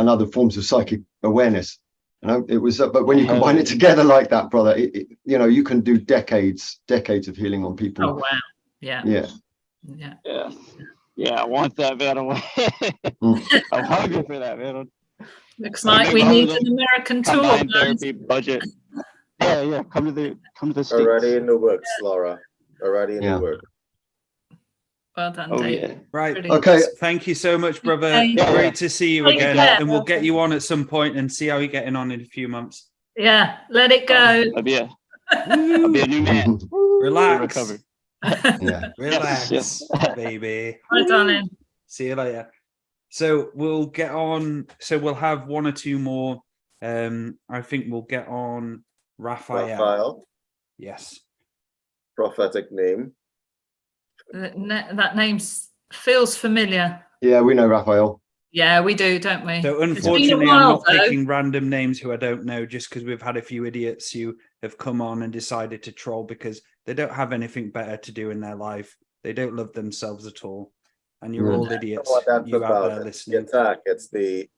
Speaker 2: other forms of psychic awareness. It was, but when you combine it together like that, brother, you can do decades of healing on people.
Speaker 4: Oh wow! Yeah.
Speaker 10: I want that, man. I'm hungry for that, man.
Speaker 4: Looks like we need an American tour.
Speaker 10: Combined therapy budget. Yeah. Come to the States.
Speaker 5: Already in the works, Laura. Already in the works.
Speaker 4: Well done, David.
Speaker 10: Yeah.
Speaker 3: Right.
Speaker 4: Brilliant.
Speaker 2: Okay.
Speaker 3: Thank you so much, brother.
Speaker 4: Okay.
Speaker 3: Great to see you
Speaker 4: Take
Speaker 3: again.
Speaker 4: care.
Speaker 3: And we'll get you on at some point and see how you're getting on in a few months.
Speaker 4: Yeah. Let it go.
Speaker 10: I'll be a new man.
Speaker 3: Relax.
Speaker 10: Recovered.
Speaker 2: Yeah.
Speaker 3: Relax,
Speaker 10: Yes.
Speaker 3: baby.
Speaker 4: Bye, darling.
Speaker 3: See you later. So we'll get on. So we'll have one or two more. I think we'll get on Raphael.
Speaker 5: Yes.
Speaker 3: Yes.
Speaker 5: Prophetic name.
Speaker 4: That name feels familiar.
Speaker 2: Yeah, we know Raphael.
Speaker 4: Yeah, we do, don't we?
Speaker 3: So
Speaker 4: It's been a
Speaker 3: unfortunately,
Speaker 4: while,
Speaker 3: I'm not
Speaker 4: though.
Speaker 3: picking random names who I don't know, just because we've had a few idiots who have come on and decided to troll because they don't have anything better to do in their life. They don't love themselves at all. And you're all idiots.
Speaker 5: What that's
Speaker 3: You out
Speaker 5: about.
Speaker 3: there
Speaker 5: It's the
Speaker 3: listening.
Speaker 5: attack.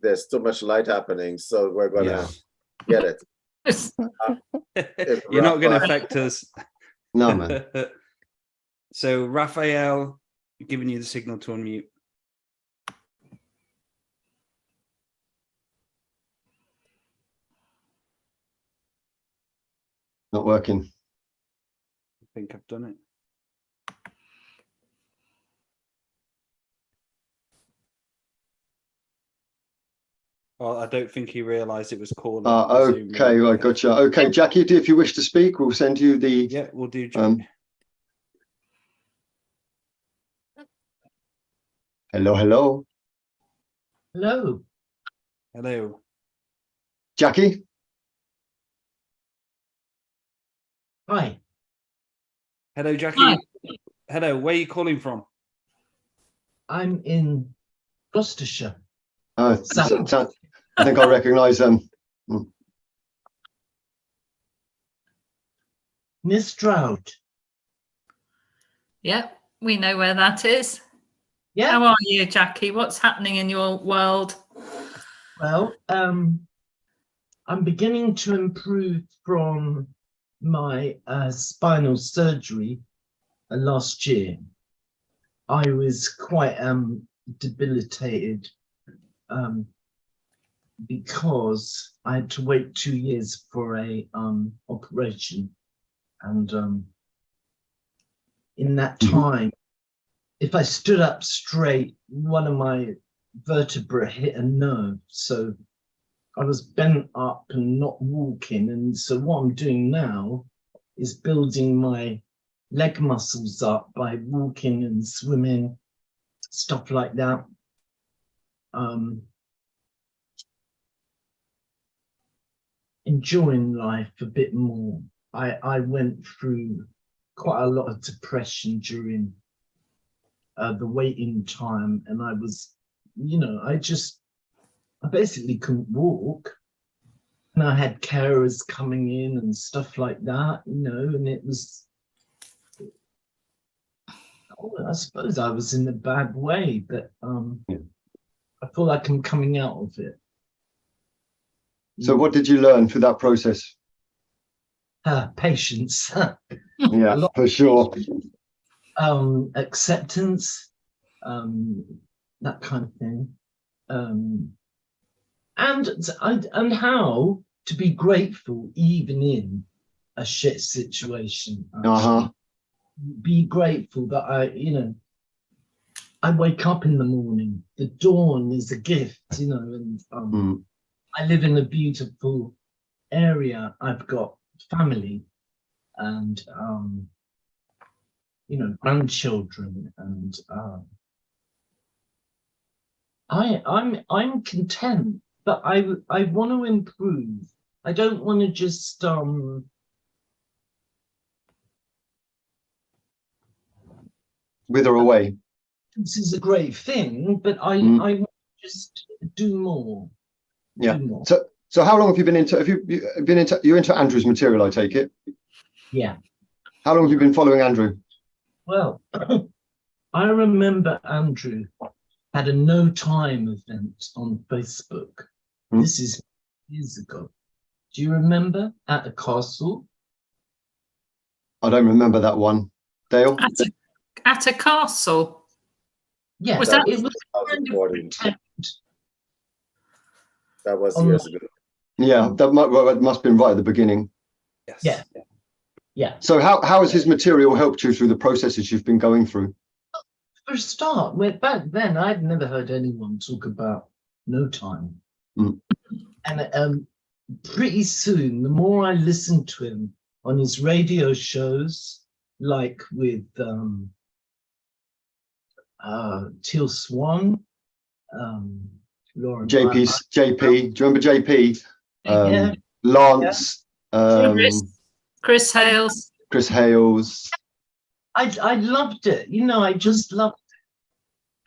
Speaker 5: There's too much light happening, so we're gonna
Speaker 3: Yes.
Speaker 5: get it.
Speaker 3: You're not going to affect us.
Speaker 2: No, man.
Speaker 3: So, Raphael, giving you the signal to unmute.
Speaker 2: Not working.
Speaker 3: I think I've done it. Well, I don't think he realised it was calling.
Speaker 2: Okay, right, gotcha. Okay, Jackie, if you wish to speak, we'll send you the.
Speaker 3: Yeah, we'll do.
Speaker 2: Hello, hello.
Speaker 12: Hello.
Speaker 3: Hello.
Speaker 2: Jackie?
Speaker 12: Hi.
Speaker 3: Hello, Jackie.
Speaker 12: Hi.
Speaker 3: Hello, where are you calling from?
Speaker 12: I'm in Gloucestershire.
Speaker 2: I think I recognise them.
Speaker 12: Miss Stroud.
Speaker 4: Yeah, we know where that is.
Speaker 12: Yeah.
Speaker 4: How are you, Jackie? What's happening in your world?
Speaker 12: Well, I'm beginning to improve from my spinal surgery last year. I was quite debilitated because I had to wait 2 years for a operation, and in that time, if I stood up straight, one of my vertebrae hit a nerve, so I was bent up and not walking. And so what I'm doing now is building my leg muscles up by walking and swimming, stuff like that. Enjoying life a bit more. I went through quite a lot of depression during the waiting time, and I was, I basically couldn't walk, and I had carers coming in and stuff like that, and it was, I suppose I was in a bad way, but I feel like I'm coming out of it.
Speaker 2: So what did you learn through that process?
Speaker 12: Patience.
Speaker 2: Yeah, for sure.
Speaker 12: Acceptance, that kind of thing. And how to be grateful even in a shit situation. Be grateful that I wake up in the morning. The dawn is a gift, and I live in a beautiful area. I've got family and grandchildren, and I'm content, but I want to improve. I don't want to just
Speaker 2: wither away.
Speaker 12: This is a great thing, but I want to just do more.
Speaker 2: Yeah.
Speaker 12: Do more.
Speaker 2: So how long have you been into? You're into Andrew's material, I take it.
Speaker 12: Yeah.
Speaker 2: How long have you been following Andrew?
Speaker 12: Well, I remember Andrew had a no time event on Facebook. This is years ago. Do you remember? At a castle?
Speaker 2: I don't remember that one. Dale?
Speaker 4: At a castle?
Speaker 12: Yeah.
Speaker 4: Was that?
Speaker 12: It was kind of pretend.
Speaker 5: That was years ago.
Speaker 2: Yeah, that must have been right at the beginning.
Speaker 3: Yes.
Speaker 12: Yeah. Yeah.
Speaker 2: So how has his material helped you through the processes you've been going through?
Speaker 12: For a start, back then I'd never heard anyone talk about no time. And pretty soon, the more I listened to him on his radio shows, like with Teal Swan, Lauren
Speaker 2: JP, do you remember JP?
Speaker 12: Yeah.
Speaker 2: Lance,
Speaker 4: Chris Hales.
Speaker 2: Chris Hales.
Speaker 12: I loved it. I just loved it.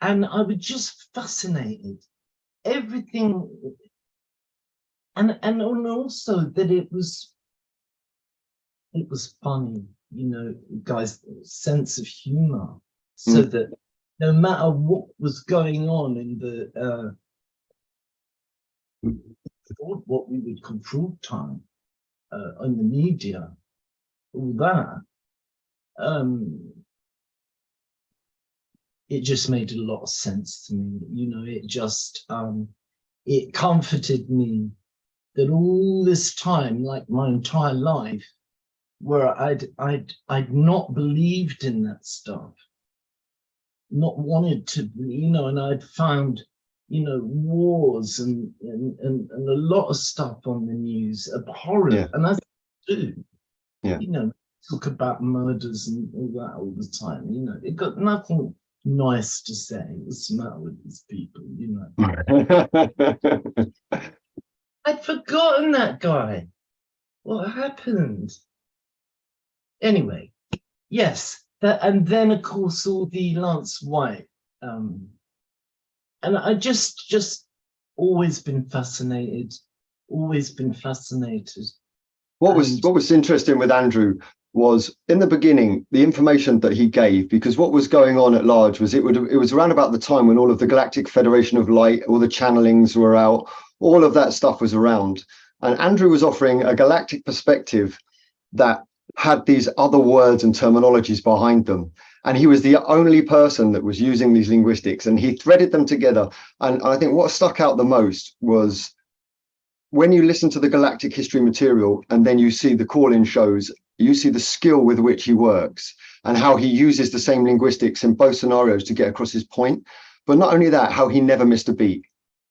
Speaker 12: And I was just fascinated. Everything. And also that it was funny, guys' sense of humor. So that no matter what was going on in the what we would call fraud time, on the media, all that, it just made a lot of sense to me. You know, it just it comforted me that all this time, like my entire life, where I'd not believed in that stuff, not wanted to, you know, and I'd found, you know, wars and a lot of stuff on the news abhorrent,
Speaker 2: Yeah.
Speaker 12: and I do,
Speaker 2: Yeah.
Speaker 12: you know, talk about murders and all that all the time. You know, it got nothing nice to say. What's the matter with these people? You know, I'd forgotten that guy. What happened? Anyway, yes, that, and then of course all the Lance White, and I just always been fascinated.
Speaker 2: What was interesting with Andrew was in the beginning, the information that he gave, because what was going on at large was it was around about the time when all of the Galactic Federation of Light, all the channelings were out, all of that stuff was around. And Andrew was offering a galactic perspective that had these other words and terminologies behind them. And he was the only person that was using these linguistics, and he threaded them together. And I think what stuck out the most was when you listen to the galactic history material and then you see the call-in shows, you see the skill with which he works and how he uses the same linguistics in both scenarios to get across his point. But not only that, how he never missed a beat.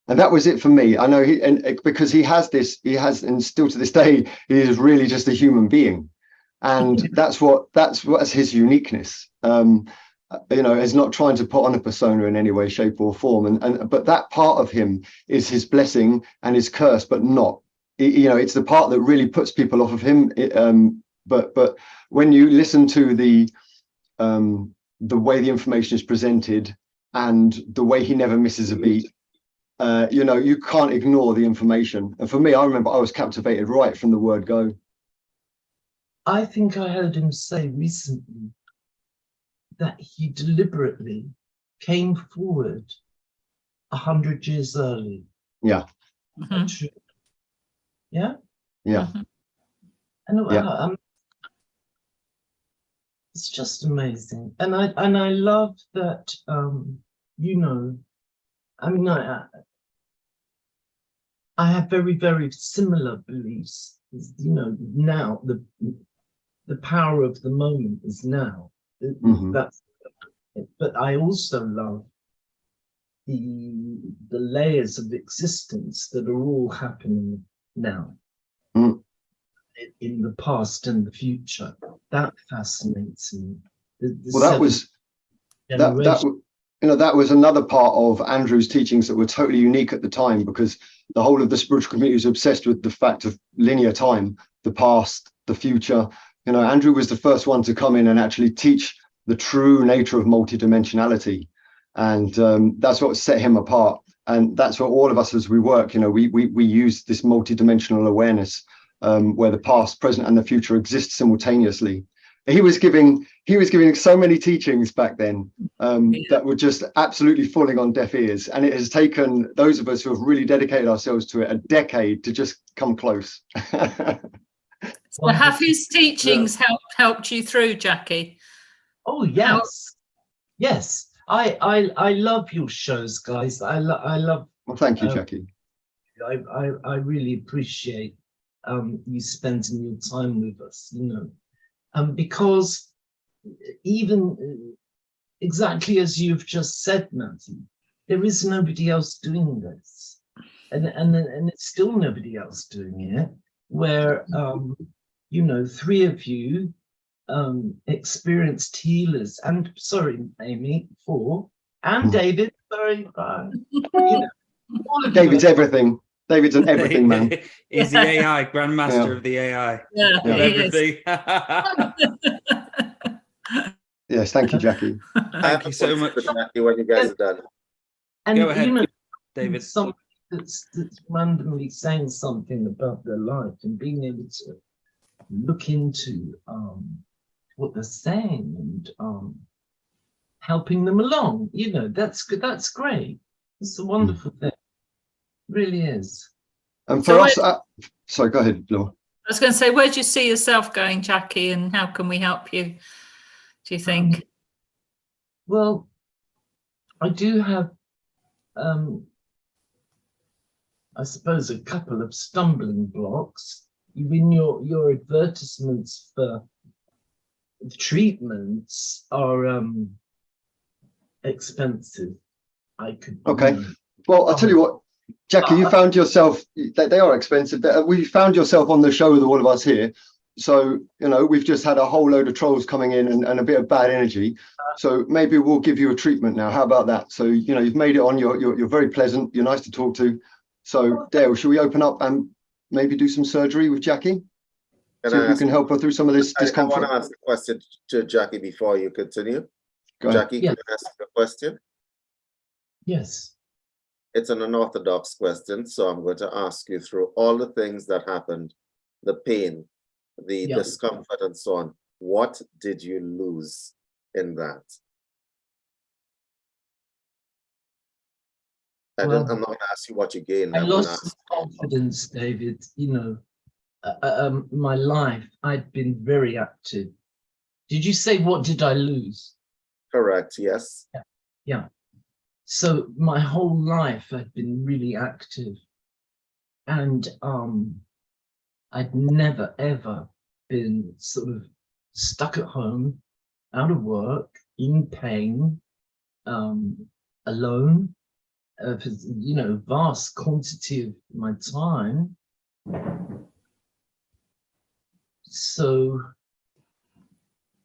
Speaker 2: And that was it for me. I know because he has, and still to this day, he is really just a human being. And that's his uniqueness. You know, is not trying to put on a persona in any way, shape, or form. But that part of him is his blessing and his curse, but not. You know, it's the part that really puts people off of him. But when you listen to the way the information is presented and the way he never misses a beat, you know, you can't ignore the information. And for me, I remember I was captivated right from the word go.
Speaker 12: I think I heard him say recently that he deliberately came forward 100 years early.
Speaker 2: Yeah.
Speaker 4: Mhm.
Speaker 12: Yeah.
Speaker 2: Yeah.
Speaker 12: And it's just amazing, and I love that. You know, I mean, I have very, very similar beliefs. You know, now the power of the moment is now.
Speaker 2: Mm-hmm.
Speaker 12: But I also love the layers of existence that are all happening now, in the past and the future. That fascinates me.
Speaker 2: Well, that was you know, that was another part of Andrew's teachings that were totally unique at the time, because the whole of the spiritual community was obsessed with the fact of linear time, the past, the future. You know, Andrew was the first one to come in and actually teach the true nature of multidimensionality. And that's what set him apart. And that's what all of us as we work, you know, we use this multidimensional awareness where the past, present, and the future exist simultaneously. He was giving so many teachings back then that were just absolutely falling on deaf ears. And it has taken those of us who have really dedicated ourselves to it a decade to just come close.
Speaker 4: So have his teachings helped you through, Jackie?
Speaker 12: Oh yes, yes. I love your shows, guys. I love.
Speaker 2: Well, thank you, Jackie.
Speaker 12: I really appreciate you spending your time with us. You know, because even exactly as you've just said, Maty, there is nobody else doing this, and it's still nobody else doing it. Where you know, three of you experienced healers, and sorry, Amy, four, and David, sorry, you know,
Speaker 2: David's everything. David's an everything man.
Speaker 3: He's the AI, grandmaster of the AI.
Speaker 4: Yeah,
Speaker 3: everything.
Speaker 2: Yes, thank you, Jackie.
Speaker 3: Thank you so much.
Speaker 5: Jackie, when you guys are done.
Speaker 12: And
Speaker 3: go ahead,
Speaker 12: you know,
Speaker 3: David.
Speaker 12: Somebody that's randomly saying something about their life and being able to look into what they're saying and helping them along. You know, that's good. That's great. It's a wonderful thing. It really is.
Speaker 2: And for us, sorry, go ahead, Laura.
Speaker 4: I was going to say, where do you see yourself going, Jackie, and how can we help you, do you think?
Speaker 12: Well, I do have, I suppose, a couple of stumbling blocks. In your advertisements for treatments are expensive.
Speaker 2: Okay. Well, I'll tell you what, Jackie, you found yourself, they are expensive. We found yourself on the show with all of us here. So, we've just had a whole load of trolls coming in and a bit of bad energy. So maybe we'll give you a treatment now. How about that? So, you've made it on, you're very pleasant. You're nice to talk to. So Dale, should we open up and maybe do some surgery with Jackie? See if we can help her through some of this discomfort.
Speaker 5: I want to ask a question to Jackie before you continue.
Speaker 2: Go ahead.
Speaker 5: Jackie, can I ask a question?
Speaker 12: Yes.
Speaker 5: It's an unorthodox question, so I'm going to ask you through all the things that happened, the pain, the discomfort, and so on. What did you lose in that? I'm not going to ask you what you gained.
Speaker 12: I lost confidence, David. My life, I'd been very active. Did you say, what did I lose?
Speaker 5: Correct, yes.
Speaker 12: Yeah. So my whole life I'd been really active, and I'd never ever been sort of stuck at home, out of work, in pain, alone, for, vast quantity of my time. So,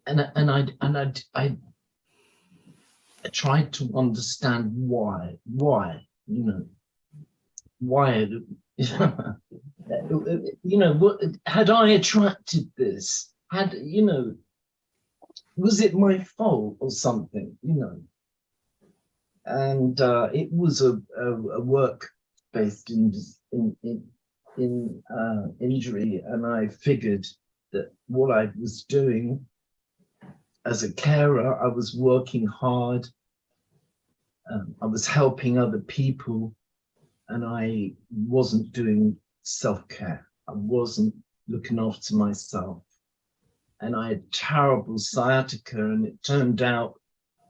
Speaker 12: I tried to understand why, why, what had I attracted this? Was it my fault or something, And it was a work-based injury, and I figured that what I was doing as a carer, I was working hard, I was helping other people, and I wasn't doing self-care. I wasn't looking after myself. And I had terrible sciatica, and it turned out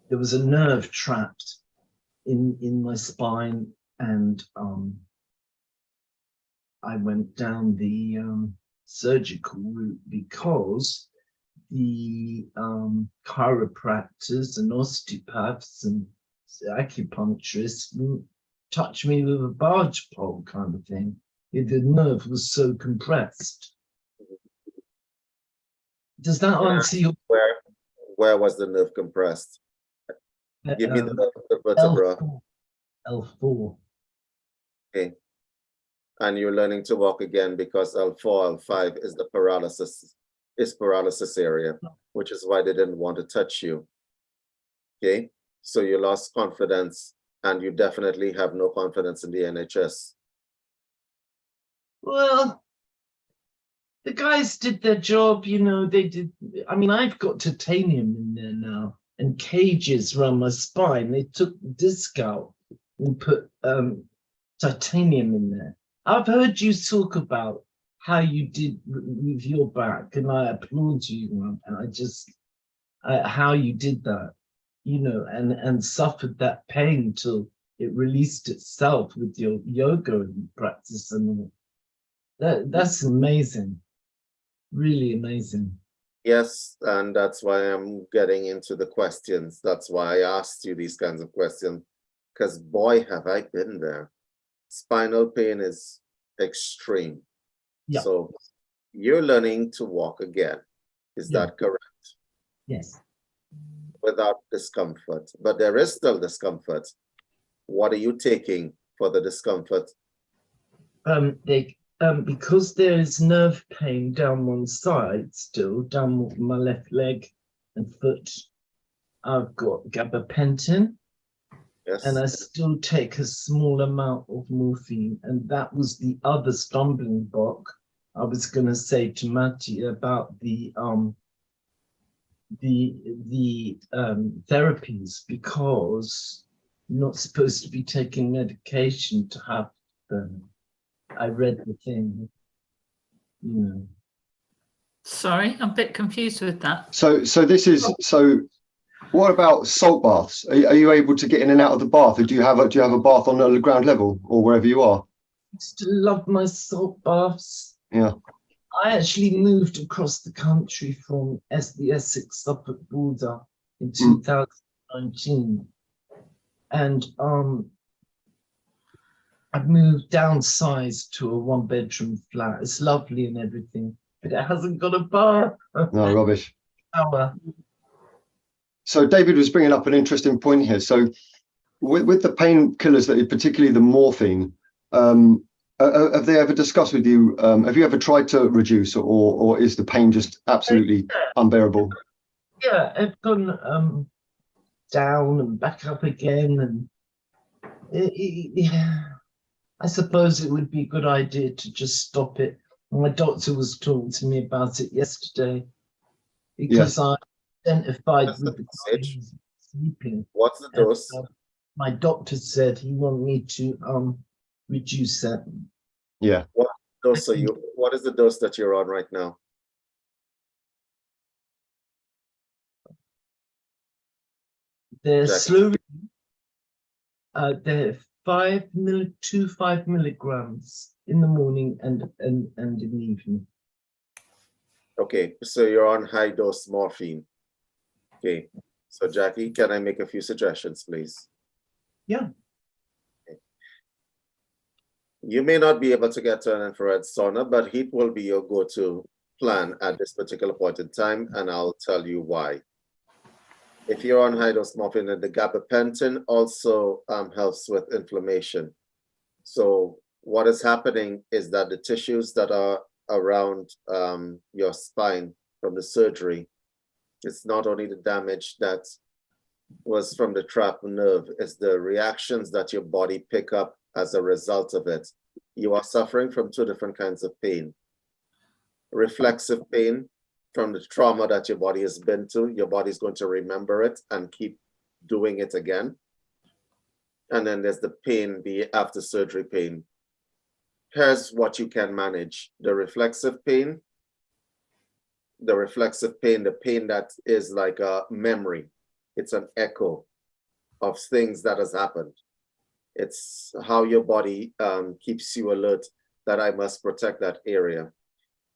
Speaker 12: there was a nerve trapped in my spine, and I went down the surgical route because the chiropractors and osteopaths and acupuncturists wouldn't touch me with a barge pole kind of thing. The nerve was so compressed. Does that answer your...
Speaker 5: Where was the nerve compressed? Give me the vertebra.
Speaker 12: L4.
Speaker 5: Okay. And you're learning to walk again because L4, L5 is the paralysis area, which is why they didn't want to touch you. Okay. So you lost confidence, and you definitely have no confidence in the NHS.
Speaker 12: Well, the guys did their job, they did. I mean, I've got titanium in there now and cages around my spine. They took the disc out and put titanium in there. I've heard you talk about how you did with your back, and I applaud you. And I just, how you did that, and suffered that pain till it released itself with your yoga practice and all. That's amazing, really amazing.
Speaker 5: Yes, and that's why I'm getting into the questions. That's why I asked you these kinds of questions, because boy, have I been there. Spinal pain is extreme. Yeah. So you're learning to walk again. Is that correct?
Speaker 12: Yes.
Speaker 5: Without discomfort, but there is still discomfort. What are you taking for the discomfort?
Speaker 12: Because there is nerve pain down one side still, down my left leg and foot, I've got gabapentin. Yes. And I still take a small amount of morphine, and that was the other stumbling block I was going to say to Maty about the therapies, because you're not supposed to be taking medication to have them. I read the thing. you know.
Speaker 4: Sorry, I'm a bit confused with that.
Speaker 2: So this is so. What about salt baths? Are you able to get in and out of the bath, or do you have a bath on the ground level or wherever you are?
Speaker 12: I still love my salt baths.
Speaker 2: Yeah.
Speaker 12: I actually moved across the country from the Essex up at border in 2019, and I've moved downsized to a 1-bedroom flat. It's lovely and everything, but it hasn't got a bath.
Speaker 2: No, rubbish.
Speaker 12: Shower.
Speaker 2: So David was bringing up an interesting point here. So with the painkillers, that particularly the morphine, have they ever discussed with you? Have you ever tried to reduce, or is the pain just absolutely unbearable?
Speaker 12: Yeah, I've gone down and back up again, and yeah, I suppose it would be a good idea to just stop it. My doctor was talking to me about it yesterday because I identified with the sleeping.
Speaker 5: What's the dose?
Speaker 12: My doctor said he wanted me to reduce that.
Speaker 2: Yeah.
Speaker 5: What dose are you? What is the dose that you're on right now?
Speaker 12: They're slowly. They're 5 milligrams in the morning and in the evening.
Speaker 5: Okay, so you're on high dose morphine. Okay, so Jackie, can I make a few suggestions, please?
Speaker 12: Yeah.
Speaker 5: Okay. You may not be able to get to an infrared sauna, but heat will be your go-to plan at this particular point in time, and I'll tell you why. If you're on high dose morphine, the gabapentin also helps with inflammation. So what is happening is that the tissues that are around your spine from the surgery, it's not only the damage that was from the trapped nerve, it's the reactions that your body pick up as a result of it. You are suffering from 2 different kinds of pain. Reflexive pain from the trauma that your body has been to. Your body is going to remember it and keep doing it again. And then there's the pain, the after surgery pain. Here's what you can manage. The reflexive pain, the pain that is like a memory. It's an echo of things that has happened. It's how your body keeps you alert that I must protect that area.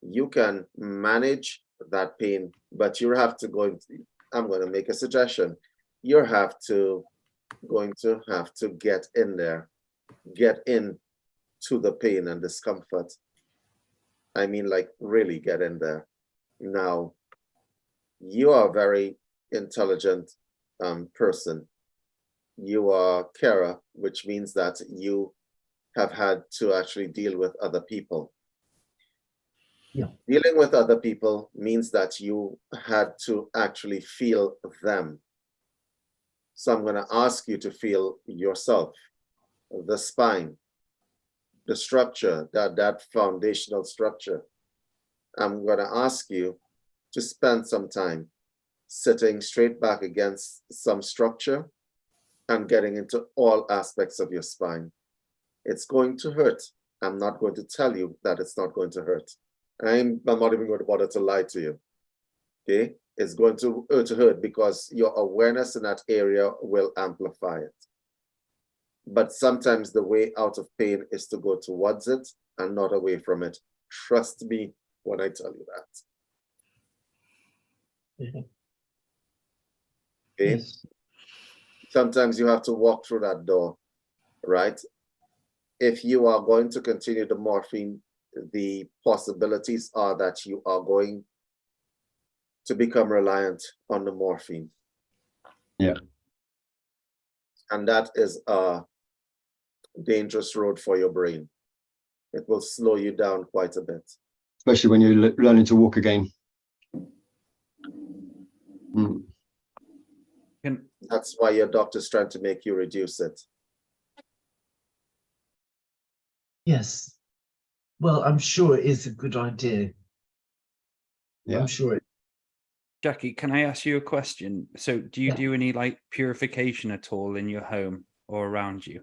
Speaker 5: You can manage that pain, but you have to go into, I'm going to make a suggestion. You're going to have to get in there, get in to the pain and discomfort. I mean, like really get in there. Now, you are a very intelligent person. You are a carer, which means that you have had to actually deal with other people.
Speaker 12: Yeah.
Speaker 5: Dealing with other people means that you had to actually feel them. So I'm going to ask you to feel yourself, the spine, the structure, that foundational structure. I'm going to ask you to spend some time sitting straight back against some structure and getting into all aspects of your spine. It's going to hurt. I'm not going to tell you that it's not going to hurt. I'm not even going to bother to lie to you. Okay? It's going to hurt because your awareness in that area will amplify it. But sometimes the way out of pain is to go towards it and not away from it. Trust me when I tell you that.
Speaker 12: Mm-hmm.
Speaker 5: Okay?
Speaker 12: Yes.
Speaker 5: Sometimes you have to walk through that door, right? If you are going to continue the morphine, the possibilities are that you are going to become reliant on the morphine.
Speaker 2: Yeah.
Speaker 5: And that is a dangerous road for your brain. It will slow you down quite a bit.
Speaker 2: Especially when you're learning to walk again.
Speaker 5: That's why your doctor's trying to make you reduce it.
Speaker 12: Yes. Well, I'm sure it is a good idea.
Speaker 2: Yeah.
Speaker 12: I'm sure it.
Speaker 3: Jackie, can I ask you a question? So do you do any like purification at all in your home or around you?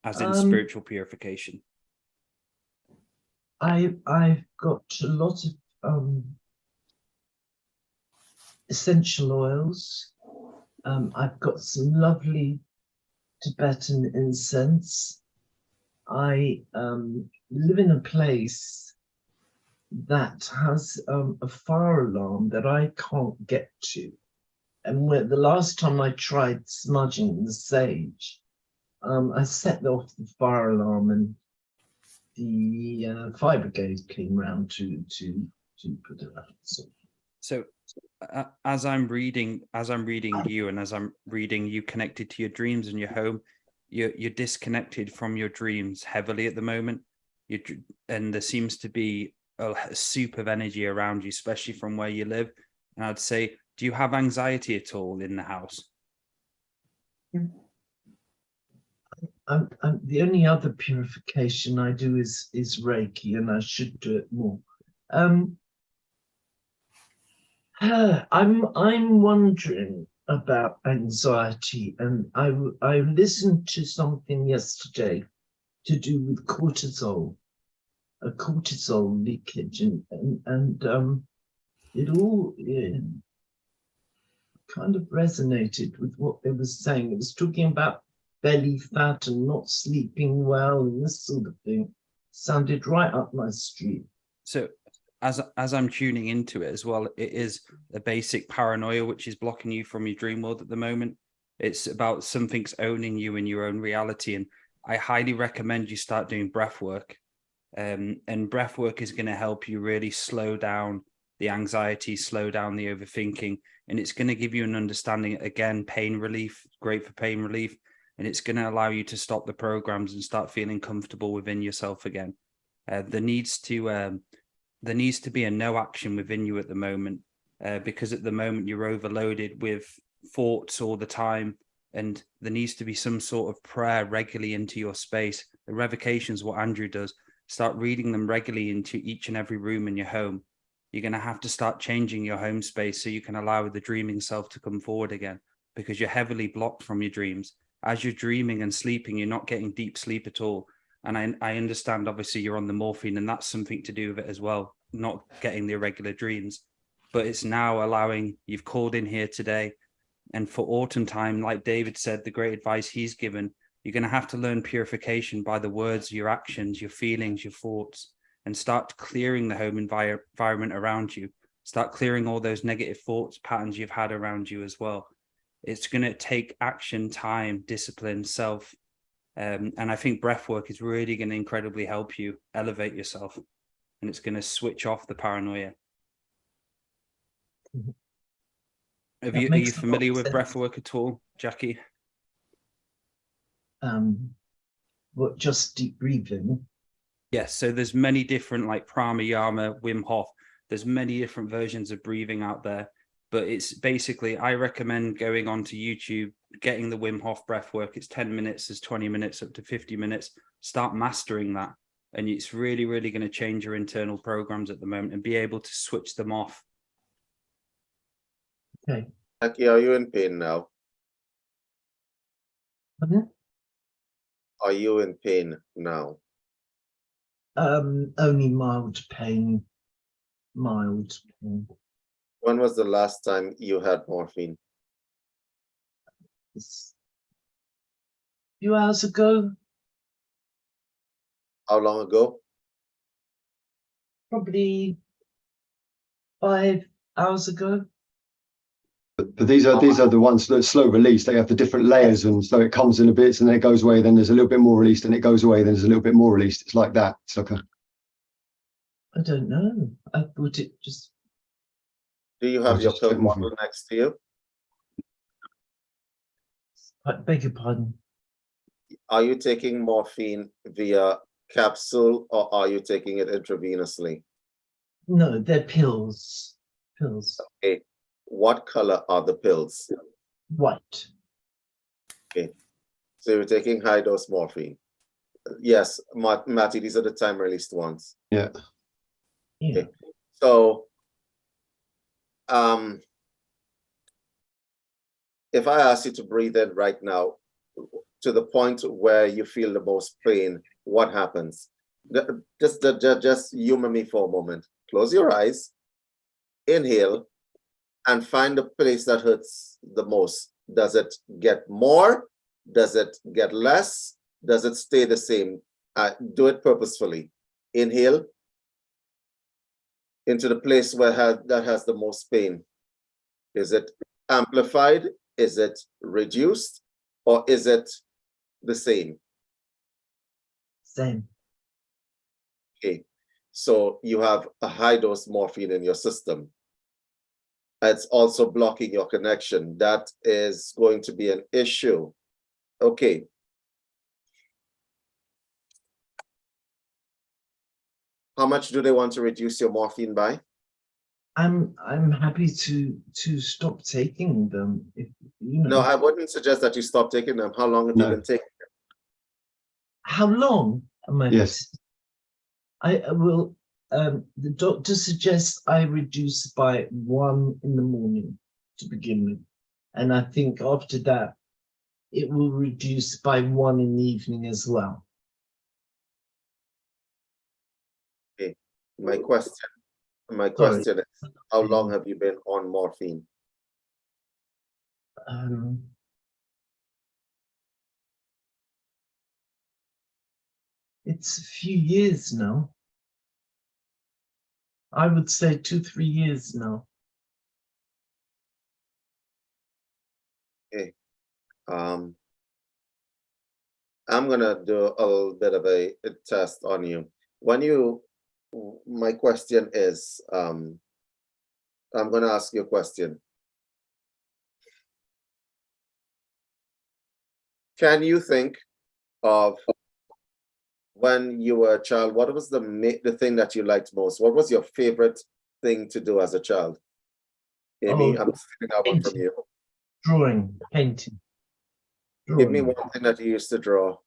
Speaker 3: As in spiritual purification?
Speaker 12: I've got a lot of essential oils. I've got some lovely Tibetan incense. I live in a place that has a fire alarm that I can't get to. And the last time I tried smudging the sage, I set off the fire alarm, and the fire brigade came round to put it out.
Speaker 3: So as I'm reading you, and as I'm reading you connected to your dreams and your home, you're disconnected from your dreams heavily at the moment. And there seems to be a soup of energy around you, especially from where you live. And I'd say, do you have anxiety at all in the house?
Speaker 12: The only other purification I do is Reiki, and I should do it more. I'm wondering about anxiety, and I listened to something yesterday to do with cortisol, a cortisol leakage, and it all kind of resonated with what they were saying. It was talking about belly fat and not sleeping well and this sort of thing. Sounded right up my street.
Speaker 3: So as I'm tuning into it as well, it is a basic paranoia which is blocking you from your dream world at the moment. It's about something's owning you in your own reality, and I highly recommend you start doing breath work. And breath work is going to help you really slow down the anxiety, slow down the overthinking, and it's going to give you an understanding. Again, pain relief, great for pain relief, and it's going to allow you to stop the programs and start feeling comfortable within yourself again. There needs to be a no action within you at the moment, because at the moment you're overloaded with thoughts all the time, and there needs to be some sort of prayer regularly into your space. The revocations, what Andrew does, start reading them regularly into each and every room in your home. You're going to have to start changing your home space so you can allow the dreaming self to come forward again, because you're heavily blocked from your dreams. As you're dreaming and sleeping, you're not getting deep sleep at all. And I understand, obviously, you're on the morphine, and that's something to do with it as well, not getting the irregular dreams. But it's now allowing, you've called in here today, and for autumn time, like David said, the great advice he's given, you're going to have to learn purification by the words, your actions, your feelings, your thoughts, and start clearing the home environment around you. Start clearing all those negative thoughts, patterns you've had around you as well. It's going to take action, time, discipline, self. And I think breath work is really going to incredibly help you elevate yourself, and it's going to switch off the paranoia. Are you familiar with breath work at all, Jackie?
Speaker 12: What, just deep breathing?
Speaker 3: Yes, so there's many different, like pranayama, Wim Hof. There's many different versions of breathing out there, but it's basically, I recommend going onto YouTube, getting the Wim Hof breath work. It's 10 minutes, there's 20 minutes, up to 50 minutes. Start mastering that, and it's really, really going to change your internal programs at the moment and be able to switch them off.
Speaker 12: Okay.
Speaker 5: Jackie, are you in pain now?
Speaker 12: Pardon?
Speaker 5: Are you in pain now?
Speaker 12: Only mild pain. Mild pain.
Speaker 5: When was the last time you had morphine?
Speaker 12: A few hours ago.
Speaker 5: How long ago?
Speaker 12: Probably 5 hours ago.
Speaker 2: But these are the ones that are slow release. They have the different layers, and so it comes in a bit and then it goes away. Then there's a little bit more released, and it goes away. Then there's a little bit more released. It's like that. It's like a.
Speaker 12: I don't know. I thought it just.
Speaker 5: Do you have your pill bottle next to you?
Speaker 12: I beg your pardon.
Speaker 5: Are you taking morphine via capsule, or are you taking it intravenously?
Speaker 12: No, they're pills. Pills.
Speaker 5: Okay. What color are the pills?
Speaker 12: White.
Speaker 5: Okay. So you're taking high dose morphine. Yes, Maty, these are the time released ones.
Speaker 2: Yeah.
Speaker 12: Yeah.
Speaker 5: Okay. So if I ask you to breathe in right now to the point where you feel the most pain, what happens? Just humor me for a moment. Close your eyes, inhale, and find the place that hurts the most. Does it get more? Does it get less? Does it stay the same? Do it purposefully. Inhale into the place where that has the most pain. Is it amplified? Is it reduced? Or is it the same?
Speaker 12: Same.
Speaker 5: Okay, so you have a high dose morphine in your system. It's also blocking your connection. That is going to be an issue. Okay. How much do they want to reduce your morphine by?
Speaker 12: I'm happy to stop taking them. If you know.
Speaker 5: No, I wouldn't suggest that you stop taking them. How long have you been taking them?
Speaker 12: How long am I?
Speaker 2: Yes.
Speaker 12: I will. The doctor suggests I reduce by 1 in the morning to begin with, and I think after that it will reduce by 1 in the evening as well.
Speaker 5: Okay. My question is, how long have you been on morphine?
Speaker 12: It's a few years now. I would say 2-3 years now.
Speaker 5: Okay. I'm gonna do a little bit of a test on you. My question is, I'm gonna ask you a question. Can you think of when you were a child, what was the thing that you liked most? What was your favorite thing to do as a child? Amy, I'm stealing that one from you.
Speaker 12: Drawing, painting.
Speaker 5: Give me one thing that you used to draw.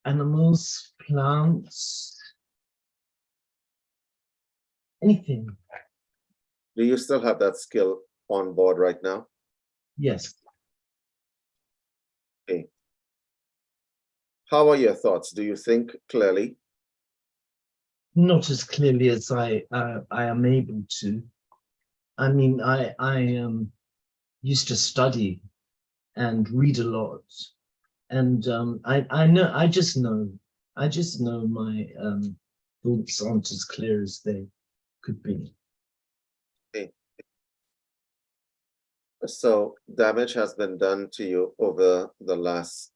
Speaker 12: Animals, plants, anything.
Speaker 5: Do you still have that skill on board right now?
Speaker 12: Yes.
Speaker 5: Okay. How are your thoughts? Do you think clearly?
Speaker 12: Not as clearly as I am able to. I mean, I used to study and read a lot, and I just know my thoughts aren't as clear as they could be.
Speaker 5: Okay. So damage has been done to you over the last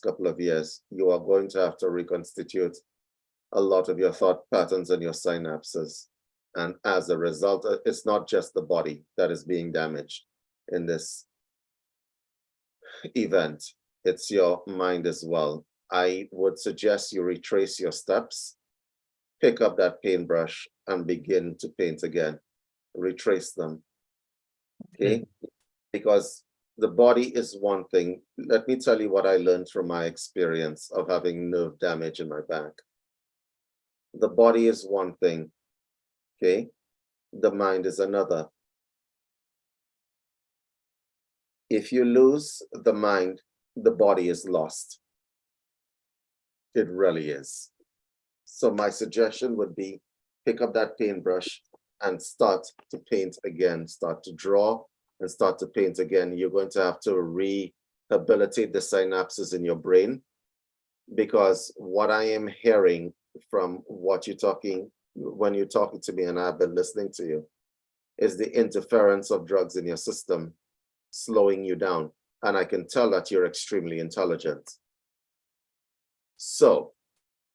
Speaker 5: couple of years. You are going to have to reconstitute a lot of your thought patterns and your synapses. And as a result, it's not just the body that is being damaged in this event. It's your mind as well. I would suggest you retrace your steps, pick up that paintbrush and begin to paint again. Retrace them. Okay? Because the body is one thing. Let me tell you what I learned from my experience of having nerve damage in my back. The body is one thing, okay? The mind is another. If you lose the mind, the body is lost. It really is. So my suggestion would be pick up that paintbrush and start to paint again, start to draw and start to paint again. You're going to have to rehabilitate the synapses in your brain, because what I am hearing from what you're talking, when you're talking to me and I've been listening to you, is the interference of drugs in your system slowing you down. And I can tell that you're extremely intelligent. So,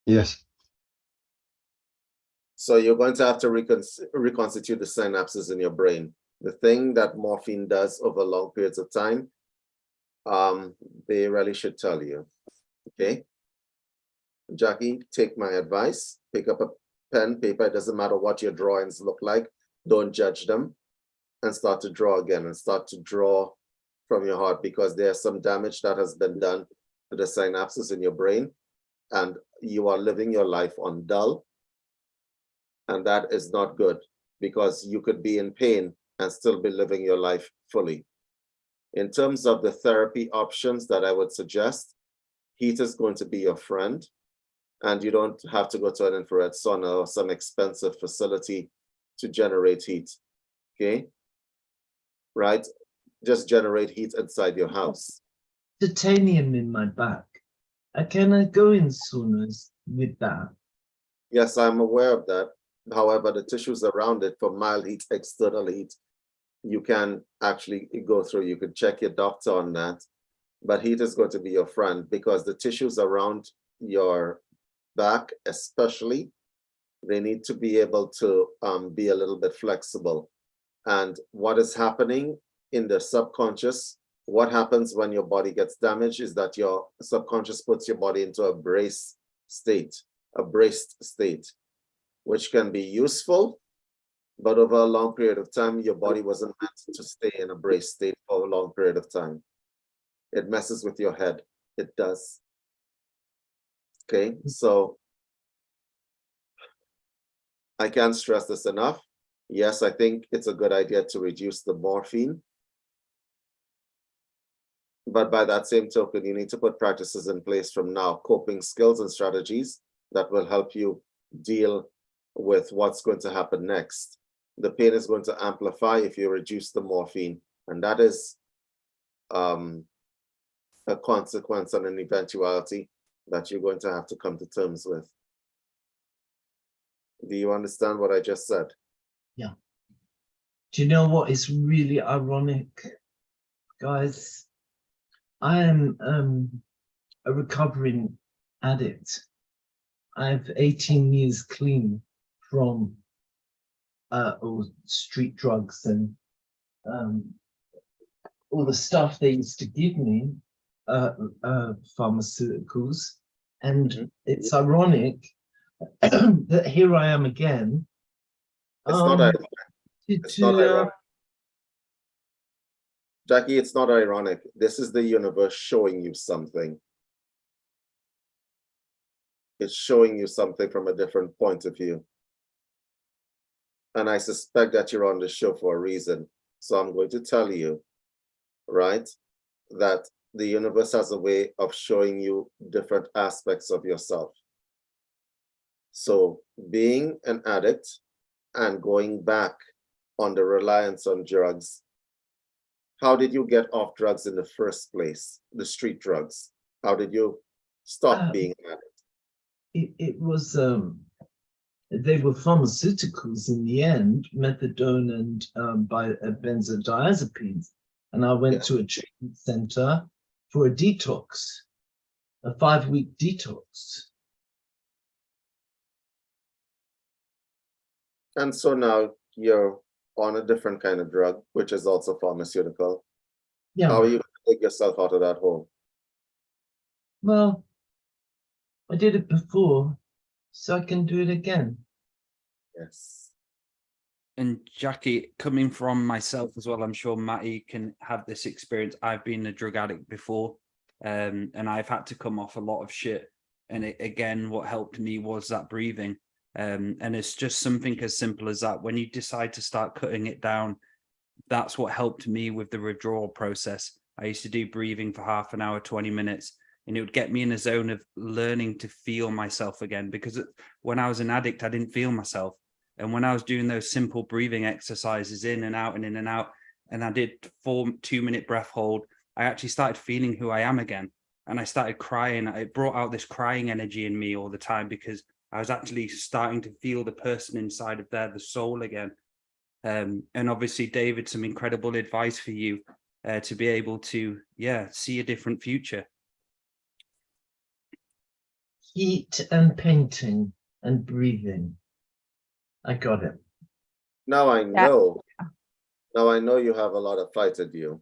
Speaker 2: yes.
Speaker 5: So you're going to have to reconstitute the synapses in your brain. The thing that morphine does over long periods of time, they really should tell you, okay? Jackie, take my advice, pick up a pen, paper, it doesn't matter what your drawings look like, don't judge them, and start to draw again, and start to draw from your heart, because there's some damage that has been done to the synapses in your brain, and you are living your life on dull, and that is not good, because you could be in pain and still be living your life fully. In terms of the therapy options that I would suggest, heat is going to be your friend, and you don't have to go to an infrared sauna or some expensive facility to generate heat, okay? Right? Just generate heat inside your house.
Speaker 12: Titanium in my back. Can I go in saunas with that?
Speaker 5: Yes, I'm aware of that. However, the tissues around it for mild heat, external heat, you can actually go through. You could check your doctor on that. But heat is going to be your friend because the tissues around your back, especially, they need to be able to be a little bit flexible. And what is happening in the subconscious, what happens when your body gets damaged is that your subconscious puts your body into a braced state, which can be useful, but over a long period of time, your body wasn't meant to stay in a braced state for a long period of time. It messes with your head. It does. Okay, so I can't stress this enough. Yes, I think it's a good idea to reduce the morphine. But by that same token, you need to put practices in place from now, coping skills and strategies that will help you deal with what's going to happen next. The pain is going to amplify if you reduce the morphine, and that is a consequence and an eventuality that you're going to have to come to terms with. Do you understand what I just said?
Speaker 12: Yeah. Do you know what is really ironic, guys? I am a recovering addict. I have 18 years clean from all street drugs and all the stuff they used to give me, pharmaceuticals. And it's ironic that here I am again.
Speaker 5: It's not ironic. It's not ironic. Jackie, it's not ironic. This is the universe showing you something. It's showing you something from a different point of view. And I suspect that you're on the show for a reason. So I'm going to tell you, right, that the universe has a way of showing you different aspects of yourself. So being an addict and going back on the reliance on drugs, how did you get off drugs in the first place? The street drugs. How did you stop being an addict?
Speaker 12: It was, they were pharmaceuticals in the end, methadone and benzodiazepines. And I went to a treatment center for a detox, a 5-week detox.
Speaker 5: And so now you're on a different kind of drug, which is also pharmaceutical.
Speaker 12: Yeah.
Speaker 5: How are you going to take yourself out of that hole?
Speaker 12: Well, I did it before, so I can do it again.
Speaker 5: Yes.
Speaker 3: And Jackie, coming from myself as well, I'm sure Maty can have this experience. I've been a drug addict before, and I've had to come off a lot of shit. And again, what helped me was that breathing. And it's just something as simple as that. When you decide to start cutting it down, that's what helped me with the withdrawal process. I used to do breathing for half an hour, 20 minutes, and it would get me in a zone of learning to feel myself again. Because when I was an addict, I didn't feel myself. And when I was doing those simple breathing exercises in and out and in and out, and I did 4 2-minute breath hold, I actually started feeling who I am again. And I started crying. It brought out this crying energy in me all the time because I was actually starting to feel the person inside of there, the soul again. And obviously, David, some incredible advice for you to be able to, see a different future.
Speaker 12: Heat and painting and breathing. I got it.
Speaker 5: Now I know. Now I know you have a lot of fight in you.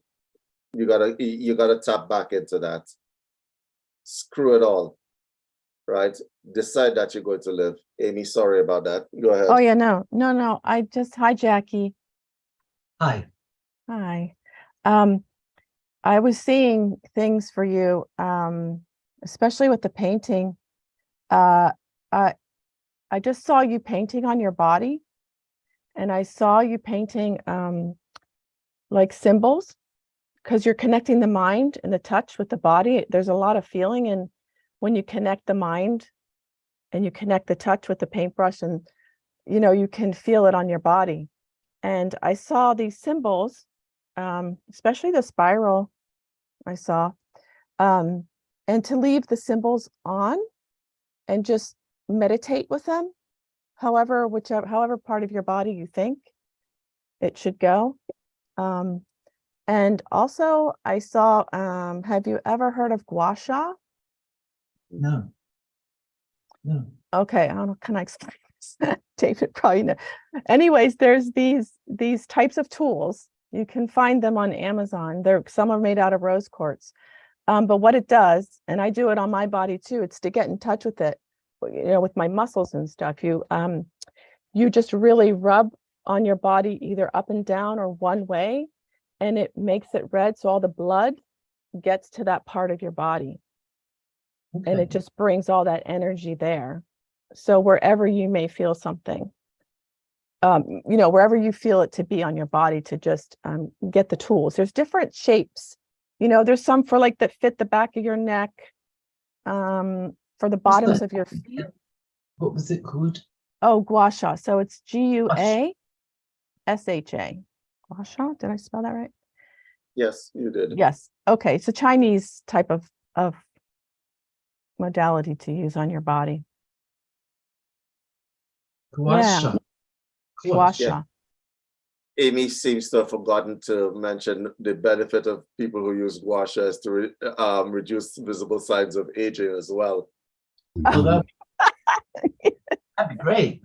Speaker 5: You gotta tap back into that. Screw it all. Right? Decide that you're going to live. Amy, sorry about that. Go ahead.
Speaker 11: Oh yeah, no. Hi, Jackie.
Speaker 12: Hi.
Speaker 11: Hi. I was seeing things for you, especially with the painting. I just saw you painting on your body, and I saw you painting like symbols, because you're connecting the mind and the touch with the body. There's a lot of feeling, and when you connect the mind and you connect the touch with the paintbrush, and you can feel it on your body. And I saw these symbols, especially the spiral I saw, and to leave the symbols on and just meditate with them, however part of your body you think it should go. And also I saw, have you ever heard of gua sha?
Speaker 12: No. No.
Speaker 11: Okay, I don't know, can I explain this? David probably knows. Anyways, there's these types of tools. You can find them on Amazon. Some are made out of rose quartz. But what it does, and I do it on my body too, it's to get in touch with it, with my muscles and stuff. You just really rub on your body either up and down or one way, and it makes it red, so all the blood gets to that part of your body.
Speaker 12: Okay.
Speaker 11: And it just brings all that energy there. So wherever you may feel something, wherever you feel it to be on your body, to just get the tools. There's different shapes. There's some for that fit the back of your neck, for the bottoms of your feet.
Speaker 12: What was it called?
Speaker 11: Oh, gua sha. So it's GUASHA. Gua sha, did I spell that right?
Speaker 5: Yes, you did.
Speaker 11: Yes. Okay. It's a Chinese type of modality to use on your body.
Speaker 12: Gua sha.
Speaker 11: Gua sha.
Speaker 5: Yeah. Amy seems to have forgotten to mention the benefit of people who use gua sha is to reduce visible signs of aging as well.
Speaker 12: Well, that'd be great.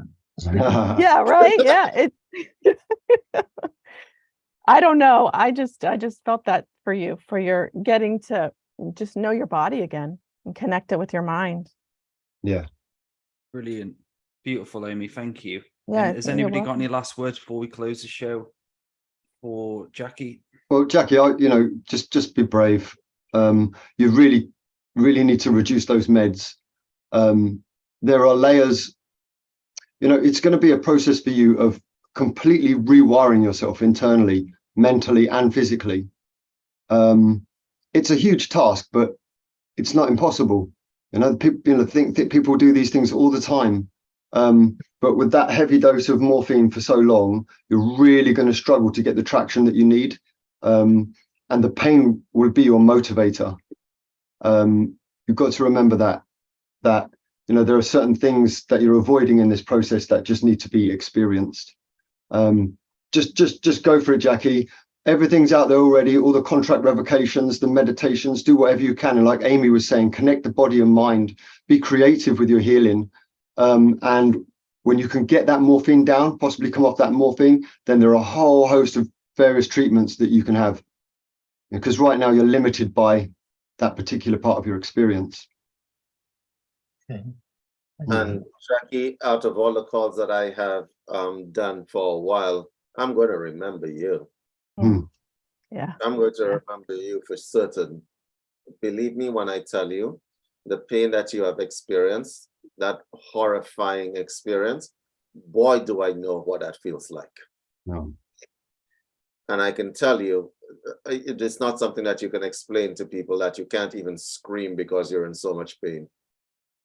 Speaker 11: Yeah, right. Yeah. I don't know. I just felt that for you, for your getting to just know your body again and connect it with your mind.
Speaker 2: Yeah.
Speaker 3: Brilliant. Beautiful, Amy. Thank you.
Speaker 11: Yeah.
Speaker 3: And has anybody got any last words before we close the show for Jackie?
Speaker 2: Well, Jackie, just be brave. You really need to reduce those meds. There are layers. It's going to be a process for you of completely rewiring yourself internally, mentally, and physically. It's a huge task, but it's not impossible. People think that people do these things all the time. But with that heavy dose of morphine for so long, you're really going to struggle to get the traction that you need. And the pain will be your motivator. You've got to remember that there are certain things that you're avoiding in this process that just need to be experienced. Just go for it, Jackie. Everything's out there already, all the contract revocations, the meditations, do whatever you can. And like Amy was saying, connect the body and mind, be creative with your healing. And when you can get that morphine down, possibly come off that morphine, then there are a whole host of various treatments that you can have. Because right now you're limited by that particular part of your experience.
Speaker 12: Okay.
Speaker 5: And Jackie, out of all the calls that I have done for a while, I'm going to remember you.
Speaker 11: Yeah.
Speaker 5: I'm going to remember you for certain. Believe me when I tell you, the pain that you have experienced, that horrifying experience, boy, do I know what that feels like.
Speaker 2: No.
Speaker 5: And I can tell you, it is not something that you can explain to people, that you can't even scream because you're in so much pain.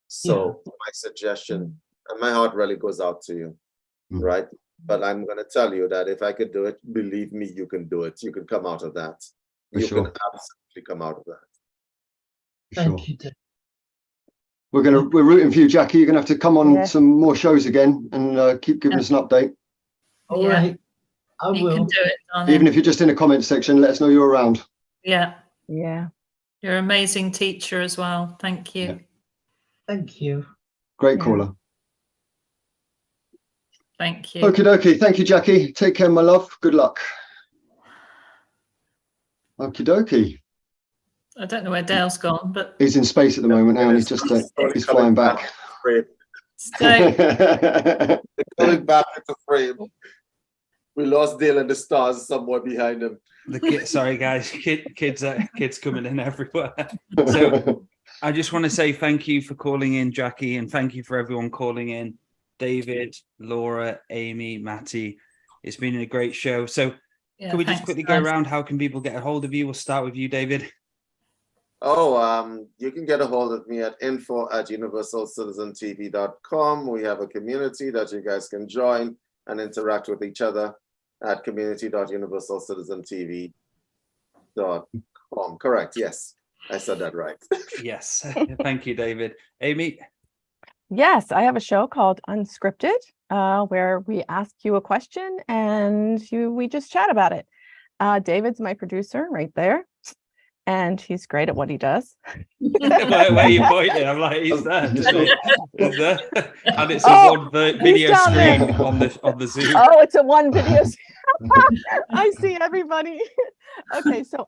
Speaker 5: So my suggestion, and my heart really goes out to you, right? But I'm going to tell you that if I could do it, believe me, you can do it. You can come out of that. You can absolutely come out of that.
Speaker 12: Thank you, Dave.
Speaker 2: We're rooting for you, Jackie. You're gonna have to come on some more shows again and keep giving us an update.
Speaker 12: All right, I will.
Speaker 4: You can do it, darling.
Speaker 2: Even if you're just in the comment section, let us know you're around.
Speaker 4: Yeah.
Speaker 11: Yeah.
Speaker 4: You're an amazing teacher as well. Thank you.
Speaker 2: Yeah.
Speaker 12: Thank you.
Speaker 2: Great caller.
Speaker 4: Thank you.
Speaker 2: Okie dokie. Thank you, Jackie. Take care, my love. Good luck. Okie dokie.
Speaker 4: I don't know where Dale's gone, but
Speaker 2: He's in space at the moment now, and he's just he's flying back.
Speaker 5: They're coming back into frame. We lost Dale and the stars somewhere behind him.
Speaker 3: Sorry, guys, kids coming in everywhere. So I just want to say thank you for calling in, Jackie, and thank you for everyone calling in. David, Laura, Amy, Maty. It's been a great show. So can we just quickly go around? How can people get a hold of you? We'll start with you, David.
Speaker 5: You can get a hold of me at info@universalcitizentv.com. We have a community that you guys can join and interact with each other at community.universalcitizentv.com. Correct. Yes, I said that right.
Speaker 3: Yes. Thank you, David. Amy?
Speaker 11: Yes, I have a show called Unscripted, where we ask you a question and we just chat about it. David's my producer right there, and he's great at what he does.
Speaker 3: Where are you pointing? I'm like, he's there today. He's there. And it's a one video screen
Speaker 11: there
Speaker 3: on the Zoom.
Speaker 11: Oh, it's a one video. I see everybody. Okay, so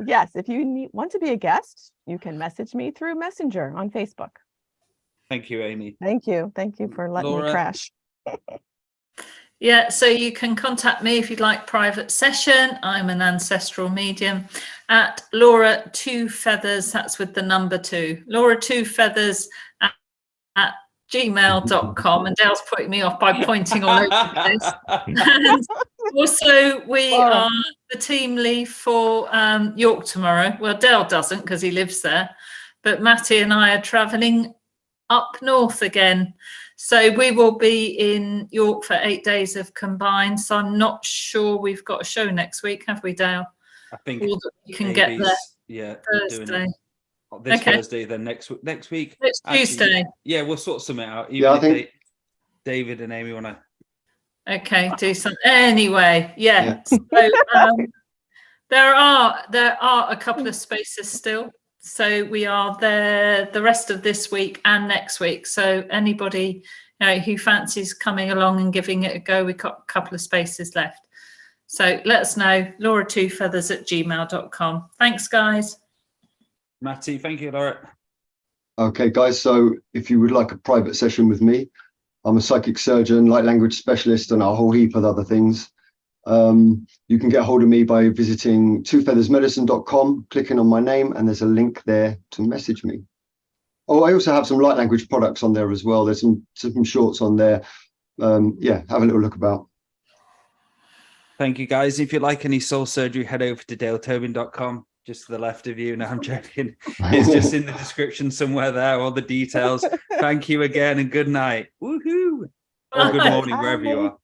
Speaker 11: yes, if you want to be a guest, you can message me through Messenger on Facebook.
Speaker 3: Thank you, Amy.
Speaker 11: Thank you for letting me crash.
Speaker 4: Yeah, so you can contact me if you'd like private session. I'm an ancestral medium at Laura 2 Feathers. That's with the number 2. Laura 2 Feathers at gmail.com. And Dale's putting me off by pointing all over the place. And also, we are the team lead for York tomorrow. Well, Dale doesn't because he lives there. But Maty and I are travelling up north again. So we will be in York for 8 days of combined. So I'm not sure we've got a show next week, have we, Dale?
Speaker 3: I think
Speaker 4: we can get there.
Speaker 3: Yeah,
Speaker 4: Thursday.
Speaker 3: This Thursday, then next week.
Speaker 4: It's Tuesday.
Speaker 3: Yeah, we'll sort something out.
Speaker 2: Yeah, I think
Speaker 3: David and Amy want to.
Speaker 4: Okay, do something. Anyway, yeah. So, there are a couple of spaces still. So we are there the rest of this week and next week. So anybody who fancies coming along and giving it a go, we've got a couple of spaces left. So let us know, laura2feathers@gmail.com. Thanks, guys.
Speaker 3: Maty, thank you, Laura.
Speaker 2: Okay, guys. So if you would like a private session with me, I'm a psychic surgeon, light language specialist, and a whole heap of other things. You can get hold of me by visiting twofeathersmedicine.com, clicking on my name, and there's a link there to message me. Oh, I also have some light language products on there as well. There's some shorts on there. Yeah, have a little look about.
Speaker 3: Thank you, guys. If you like any soul surgery, head over to daletobin.com, just to the left of you. No, I'm joking. It's just in the description somewhere there, all the details. Thank you again and good night. Woohoo! Or good morning, wherever you are.